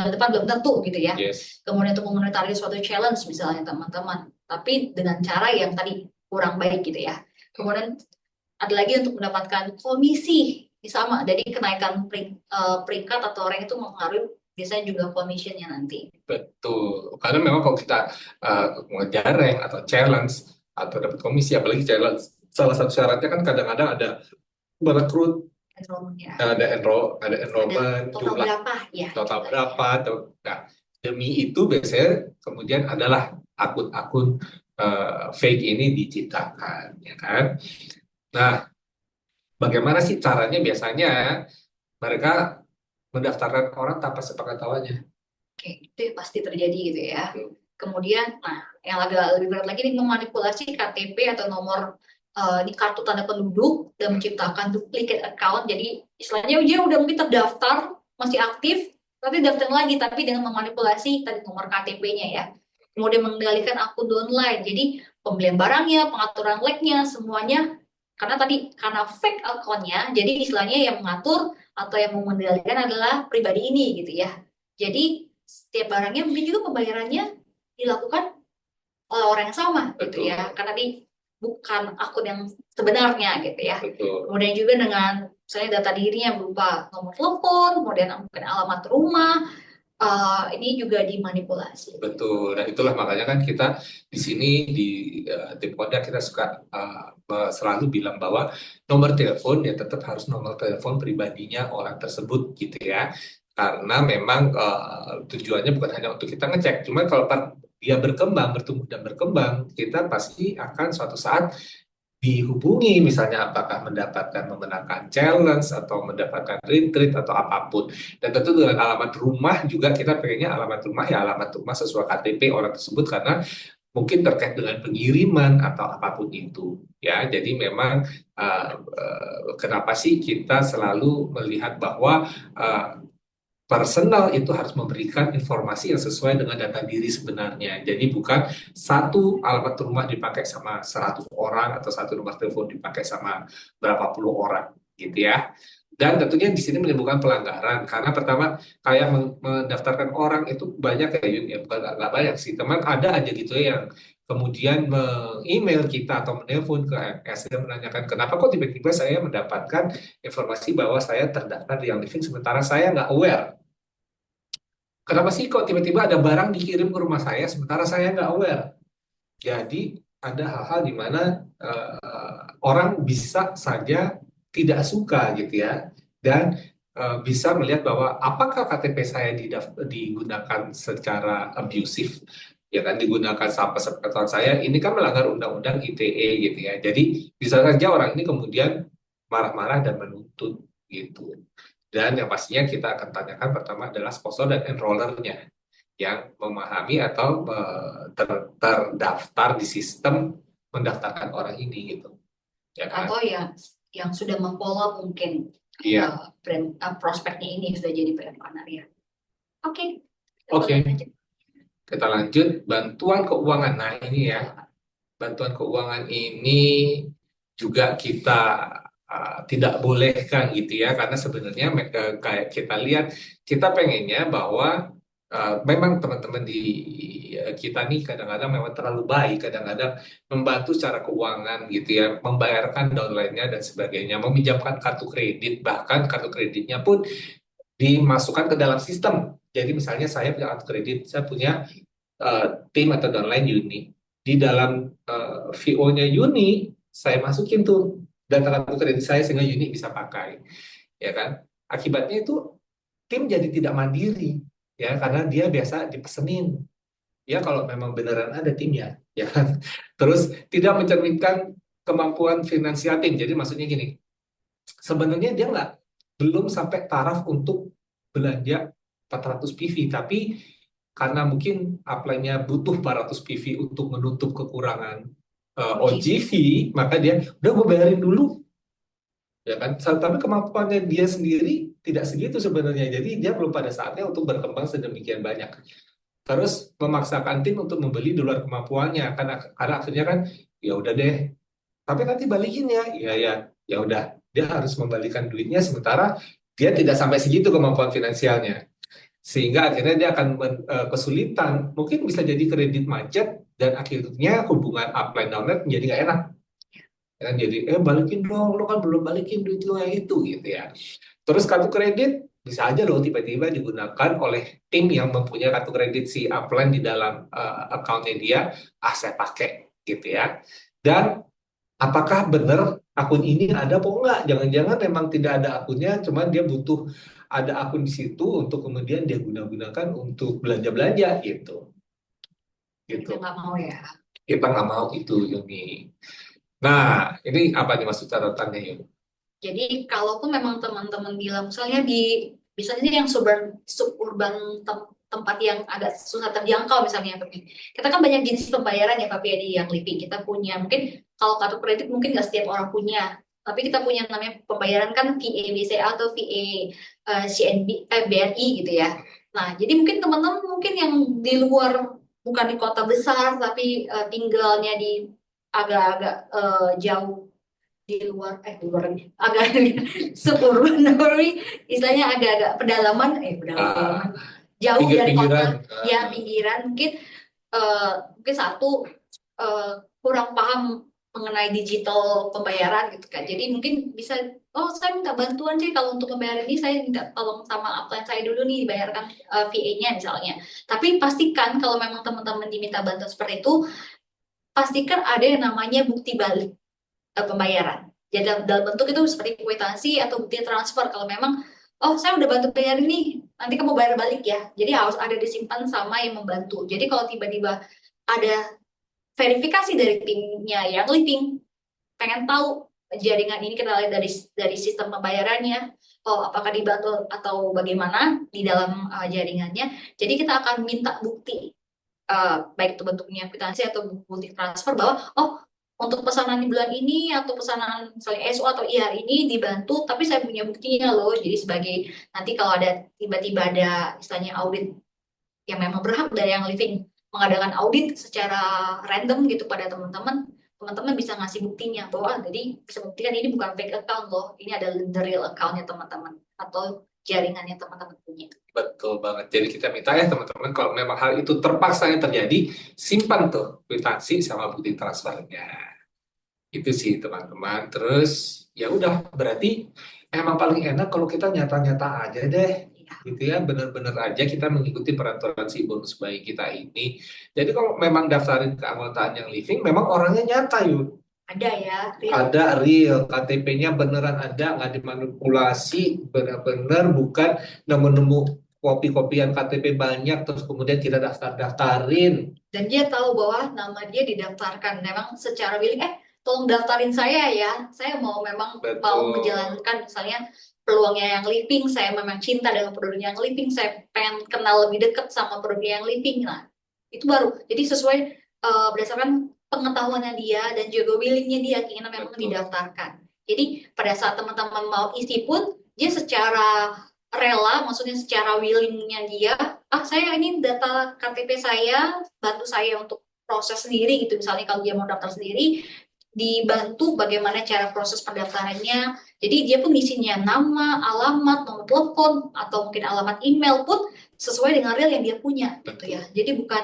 depan belum tentu gitu ya. Yes, Kemudian untuk memonitoring suatu challenge misalnya teman-teman, tapi dengan cara yang tadi kurang baik gitu ya. Kemudian ada lagi untuk mendapatkan komisi. Ini sama, jadi kenaikan peringkat atau rank itu mempengaruhi biasanya juga commissionnya nanti. betul. Karena memang kalau kita mengejar rank atau challenge atau dapat komisi, apalagi challenge, salah satu syaratnya kan kadang-kadang ada merekrut, Enrollment ya. ada Ada enrollment, total jumlah berapa ya total jumlahnya. berapa atau nah, demi itu biasanya kemudian adalah akun-akun fake ini diciptakan, ya kan? Nah, bagaimana sih caranya biasanya mereka mendaftarkan orang tanpa sepengetahuannya? Oke, itu yang pasti terjadi gitu ya. Hmm. Kemudian, nah, yang agak lebih berat lagi ini memanipulasi KTP atau nomor di kartu tanda penduduk dan menciptakan duplicate account. Jadi istilahnya dia udah mungkin terdaftar, masih aktif, tapi daftar lagi, tapi dengan memanipulasi tadi nomor KTP-nya ya. Kemudian mengendalikan akun online. Jadi pembelian barangnya, pengaturan like-nya, semuanya karena fake account-nya, jadi istilahnya yang mengatur atau yang mengendalikan adalah pribadi ini gitu ya. Jadi setiap barangnya mungkin juga pembayarannya dilakukan oleh orang yang sama gitu Betul, ya, karena bukan akun yang sebenarnya gitu ya. betul. Kemudian juga dengan misalnya data dirinya berupa nomor telepon, kemudian mungkin alamat rumah, ini juga dimanipulasi. Betul, dan itulah makanya kan kita di sini di tim Kodak kita suka selalu bilang bahwa nomor telepon ya tetap harus nomor telepon pribadinya orang tersebut gitu ya, karena memang tujuannya bukan hanya untuk kita ngecek, cuma kalau dia berkembang, bertumbuh dan berkembang, kita pasti akan suatu saat dihubungi misalnya apakah mendapatkan memenangkan challenge atau mendapatkan retreat atau apapun, dan tentu dengan alamat rumah juga kita pengennya alamat rumah ya alamat rumah sesuai KTP orang tersebut karena mungkin terkait dengan pengiriman atau apapun itu ya. Jadi memang kenapa sih kita selalu melihat bahwa personal itu harus memberikan informasi yang sesuai dengan data diri sebenarnya. Jadi bukan satu alamat rumah dipakai sama 100 orang atau satu nomor telepon dipakai sama berapa puluh orang gitu ya. Dan tentunya di sini menimbulkan pelanggaran karena pertama kayak mendaftarkan orang itu banyak ya Yun, ya bukan nggak banyak sih teman, ada aja gitu ya yang kemudian email kita atau menelpon ke AMS dan menanyakan kenapa kok tiba-tiba saya mendapatkan informasi bahwa saya terdaftar di Young Living sementara saya nggak aware. Kenapa sih kok tiba-tiba ada barang dikirim ke rumah saya sementara saya nggak aware? Jadi ada hal-hal di mana orang bisa saja tidak suka gitu ya, dan bisa melihat bahwa apakah KTP saya digunakan secara abusif, ya kan, digunakan sampai sepengetahuan saya, ini kan melanggar undang-undang ITE gitu ya. Jadi bisa saja orang ini kemudian marah-marah dan menuntut gitu. Dan yang pastinya kita akan tanyakan pertama adalah sponsor dan enrollernya yang memahami atau terdaftar di sistem mendaftarkan orang ini gitu, ya kan? Atau yang sudah memfollow mungkin Iya. brand prospeknya ini sudah jadi brand owner ya. Oke, kita Oke, lanjut. kita lanjut bantuan keuangan. Nah, ini ya, bantuan keuangan ini juga kita tidak bolehkan gitu ya, karena sebenarnya kayak kita lihat, kita pengennya bahwa memang teman-teman di kita nih kadang-kadang memang terlalu baik, kadang-kadang membantu secara keuangan gitu ya, membayarkan downline-nya dan sebagainya, meminjamkan kartu kredit, bahkan kartu kreditnya pun dimasukkan ke dalam sistem. Jadi misalnya saya punya kartu kredit, saya punya eh, tim atau downline Uni. Di dalam VO-nya Uni, saya masukin tuh data kartu kredit saya sehingga Uni bisa pakai, ya kan? Akibatnya itu tim jadi tidak mandiri, ya karena dia biasa dipesenin. Ya kalau memang beneran ada timnya, ya kan? Terus tidak mencerminkan kemampuan finansial tim. Jadi maksudnya gini, sebenarnya dia belum sampai taraf untuk belanja 400 PV, tapi karena mungkin upline-nya butuh 400 PV untuk menutup kekurangan OGV. OGV, maka dia udah gue bayarin dulu, ya kan? Tapi kemampuannya dia sendiri tidak segitu sebenarnya, jadi dia belum pada saatnya untuk berkembang sedemikian banyak. Terus memaksakan tim untuk membeli di luar kemampuannya, karena akhirnya kan ya udah deh, tapi nanti balikin ya, ya ya, ya udah, dia harus membalikan duitnya sementara dia tidak sampai segitu kemampuan finansialnya, sehingga akhirnya dia akan kesulitan, mungkin bisa jadi kredit macet dan akhirnya hubungan upline downline menjadi nggak enak. Ya kan? Jadi balikin dong, lo kan belum balikin duit lo yang itu gitu ya. Terus kartu kredit bisa aja loh tiba-tiba digunakan oleh tim yang mempunyai kartu kredit si upline di dalam accountnya dia, saya pakai gitu ya. Dan apakah benar akun ini ada apa enggak? Jangan-jangan memang tidak ada akunnya, cuman dia butuh ada akun di situ untuk kemudian dia guna-gunakan untuk belanja-belanja gitu. Gitu. Kita nggak mau ya. Kita nggak mau itu, Yuni. Nah, ini apa nih maksud catatannya, Yuni? Jadi kalaupun memang teman-teman bilang misalnya misalnya yang suburban tempat yang agak susah terjangkau misalnya Papi. Kita kan banyak jenis pembayaran ya Papi ya di yang living. Kita punya mungkin kalau kartu kredit mungkin nggak setiap orang punya. Tapi kita punya namanya pembayaran kan VA BCA atau VA CNB BRI gitu ya. Nah, jadi mungkin teman-teman mungkin yang di luar bukan di kota besar tapi tinggalnya di agak-agak jauh di luar agak suburban istilahnya agak-agak pedalaman Ah, jauh dari pinggir-pinggiran. kota ya pinggiran mungkin satu kurang paham mengenai digital pembayaran gitu kan jadi mungkin bisa oh saya minta bantuan sih kalau untuk pembayaran ini saya minta tolong sama upline saya dulu nih dibayarkan VA-nya misalnya tapi pastikan kalau memang teman-teman diminta bantuan seperti itu pastikan ada yang namanya bukti balik pembayaran. Jadi dalam bentuk itu seperti kwitansi atau bukti transfer. Kalau memang, oh saya udah bantu bayar ini, nanti kamu bayar balik ya. Jadi harus ada disimpan sama yang membantu. Jadi kalau tiba-tiba ada verifikasi dari timnya yang living, pengen tahu jaringan ini kita lihat dari sistem pembayarannya, oh apakah dibantu atau bagaimana di dalam jaringannya. Jadi kita akan minta bukti baik itu bentuknya kwitansi atau bukti transfer bahwa oh untuk pesanan di bulan ini atau pesanan misalnya SO atau IR ini dibantu tapi saya punya buktinya loh jadi sebagai nanti kalau ada tiba-tiba ada istilahnya audit yang memang berhak dari yang living mengadakan audit secara random gitu pada teman-teman bisa ngasih buktinya bahwa jadi bisa buktikan ini bukan fake account loh ini ada the real accountnya teman-teman atau jaringannya teman-teman punya. Betul banget. Jadi kita minta ya teman-teman kalau memang hal itu terpaksa yang terjadi, simpan tuh kwitansi sama bukti transfernya. Itu sih teman-teman. Terus ya udah berarti emang paling enak kalau kita nyata-nyata aja deh. Gitu ya, bener-bener aja kita mengikuti peraturan si bonus bayi kita ini. Jadi kalau memang daftarin keanggotaan yang living, memang orangnya nyata yuk. Ada ya real. Ada real, KTP-nya beneran ada, nggak dimanipulasi, benar-benar bukan nemu-nemu kopi-kopian KTP banyak, terus kemudian kita daftar-daftarin. Dan dia tahu bahwa nama dia didaftarkan memang secara billing tolong daftarin saya ya saya mau memang mau Betul. menjalankan misalnya peluangnya yang living saya memang cinta dengan produknya yang living saya pengen kenal lebih dekat sama produknya yang living lah itu baru jadi sesuai berdasarkan pengetahuannya dia dan juga willingnya dia keinginan memang Betul. didaftarkan jadi pada saat teman-teman mau isi pun dia secara rela, maksudnya secara willingnya dia, saya ini data KTP saya, bantu saya untuk proses sendiri gitu. Misalnya kalau dia mau daftar sendiri, dibantu bagaimana cara proses pendaftarannya. Jadi dia pun isinya nama, alamat, nomor telepon, atau mungkin alamat email pun sesuai dengan real yang dia punya gitu ya. Jadi bukan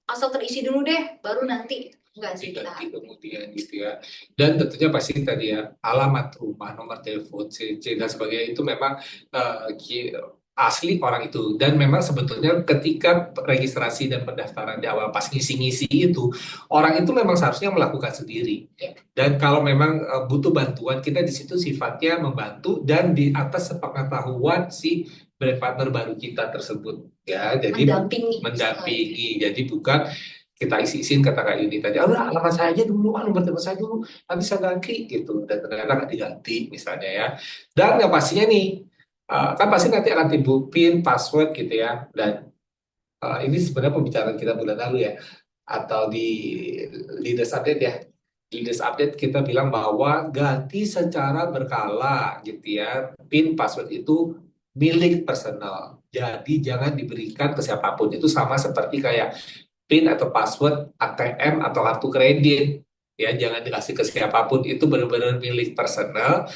asal terisi dulu deh, baru nanti. Enggak sih kita. diganti kemudian gitu ya. Dan tentunya pasti tadi ya alamat rumah, nomor telepon, CC dan sebagainya itu memang asli orang itu. Dan memang sebetulnya ketika registrasi dan pendaftaran di awal pas ngisi-ngisi itu orang itu memang seharusnya melakukan sendiri. Ya. Dan kalau memang butuh bantuan kita di situ sifatnya membantu dan di atas sepengetahuan si brand partner baru kita tersebut ya. Jadi mendampingi. Jadi bukan kita isi-isin kata Kak Yuni tadi, udah alamat saya aja dulu, nomor telepon saya dulu, nanti saya ganti gitu, dan ternyata nggak diganti misalnya ya. Dan yang pastinya nih, kan pasti nanti akan timbul PIN, password gitu ya, dan ini sebenarnya pembicaraan kita bulan lalu ya, atau di Leaders Update ya. Leaders Update kita bilang bahwa ganti secara berkala gitu ya, PIN, password itu milik personal. Jadi jangan diberikan ke siapapun. Itu sama seperti kayak PIN atau password ATM atau kartu kredit ya jangan dikasih ke siapapun itu benar-benar milik personal.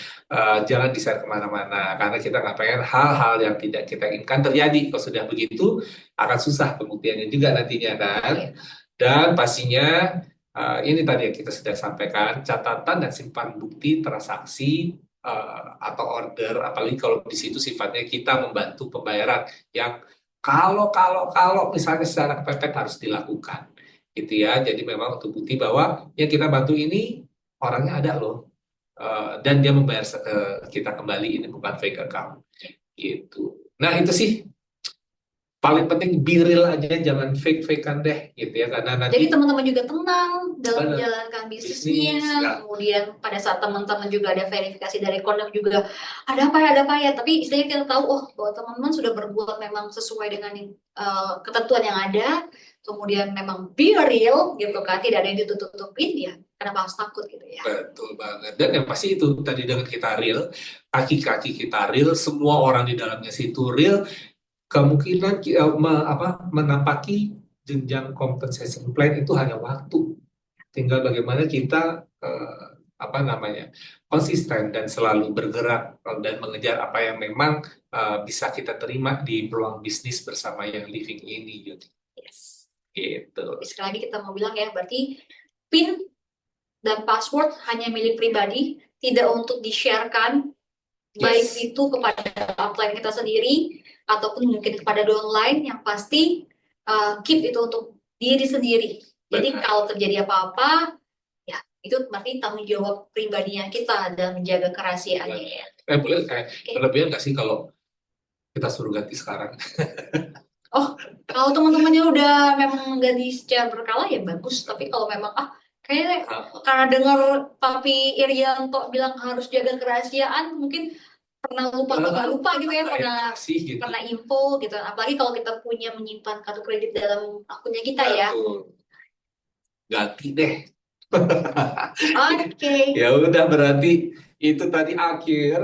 Jangan di-share kemana-mana karena kita nggak pengen hal-hal yang tidak kita inginkan terjadi. Kalau sudah begitu akan susah pembuktiannya juga nantinya kan. Dan pastinya ini tadi yang kita sudah sampaikan, catatan dan simpan bukti transaksi atau order, apalagi kalau di situ sifatnya kita membantu pembayaran yang kalau misalnya secara kepepet harus dilakukan, gitu ya. Jadi memang untuk bukti bahwa yang kita bantu ini orangnya ada loh, dan dia membayar kita kembali, ini bukan fake account, gitu. Nah itu sih paling penting be real aja, jangan fake-fakean deh, gitu ya. Karena nanti Jadi teman-teman juga tenang dalam benar, menjalankan bisnisnya. bisnis, ya. Kemudian pada saat teman-teman juga ada verifikasi dari Kondom juga ada apa ya. Tapi istilahnya kita tahu bahwa teman-teman sudah berbuat memang sesuai dengan ketentuan yang ada. Kemudian memang be real gitu kan, tidak ada yang ditutup-tutupin ya. Kenapa harus takut gitu ya? Betul banget. Dan yang pasti itu tadi dengan kita real, kaki-kaki kita real, semua orang di dalamnya situ real, kemungkinan menampaki jenjang compensation plan itu hanya waktu. Tinggal bagaimana kita konsisten dan selalu bergerak dan mengejar apa yang memang bisa kita terima di peluang bisnis bersama yang living ini, Yudi. Yes. Gitu. Sekali lagi kita mau bilang ya, berarti PIN dan password hanya milik pribadi, tidak untuk di-sharekan, baik itu kepada upline kita sendiri ataupun mungkin kepada downline. Yang pasti keep itu untuk diri sendiri. Jadi kalau terjadi apa-apa, ya itu berarti tanggung jawab pribadinya kita dalam menjaga kerahasiaannya ya. Boleh berlebihan nggak sih kalau kita suruh ganti sekarang? Kalau teman-temannya udah memang ganti secara berkala ya bagus. Tapi kalau memang kayaknya karena dengar Papi Irianto bilang harus jaga kerahasiaan, mungkin pernah lupa gitu ya, pernah info gitu. Apalagi kalau kita punya menyimpan kartu kredit dalam akunnya kita ya. Ganti deh. Oke. Ya udah berarti itu tadi akhir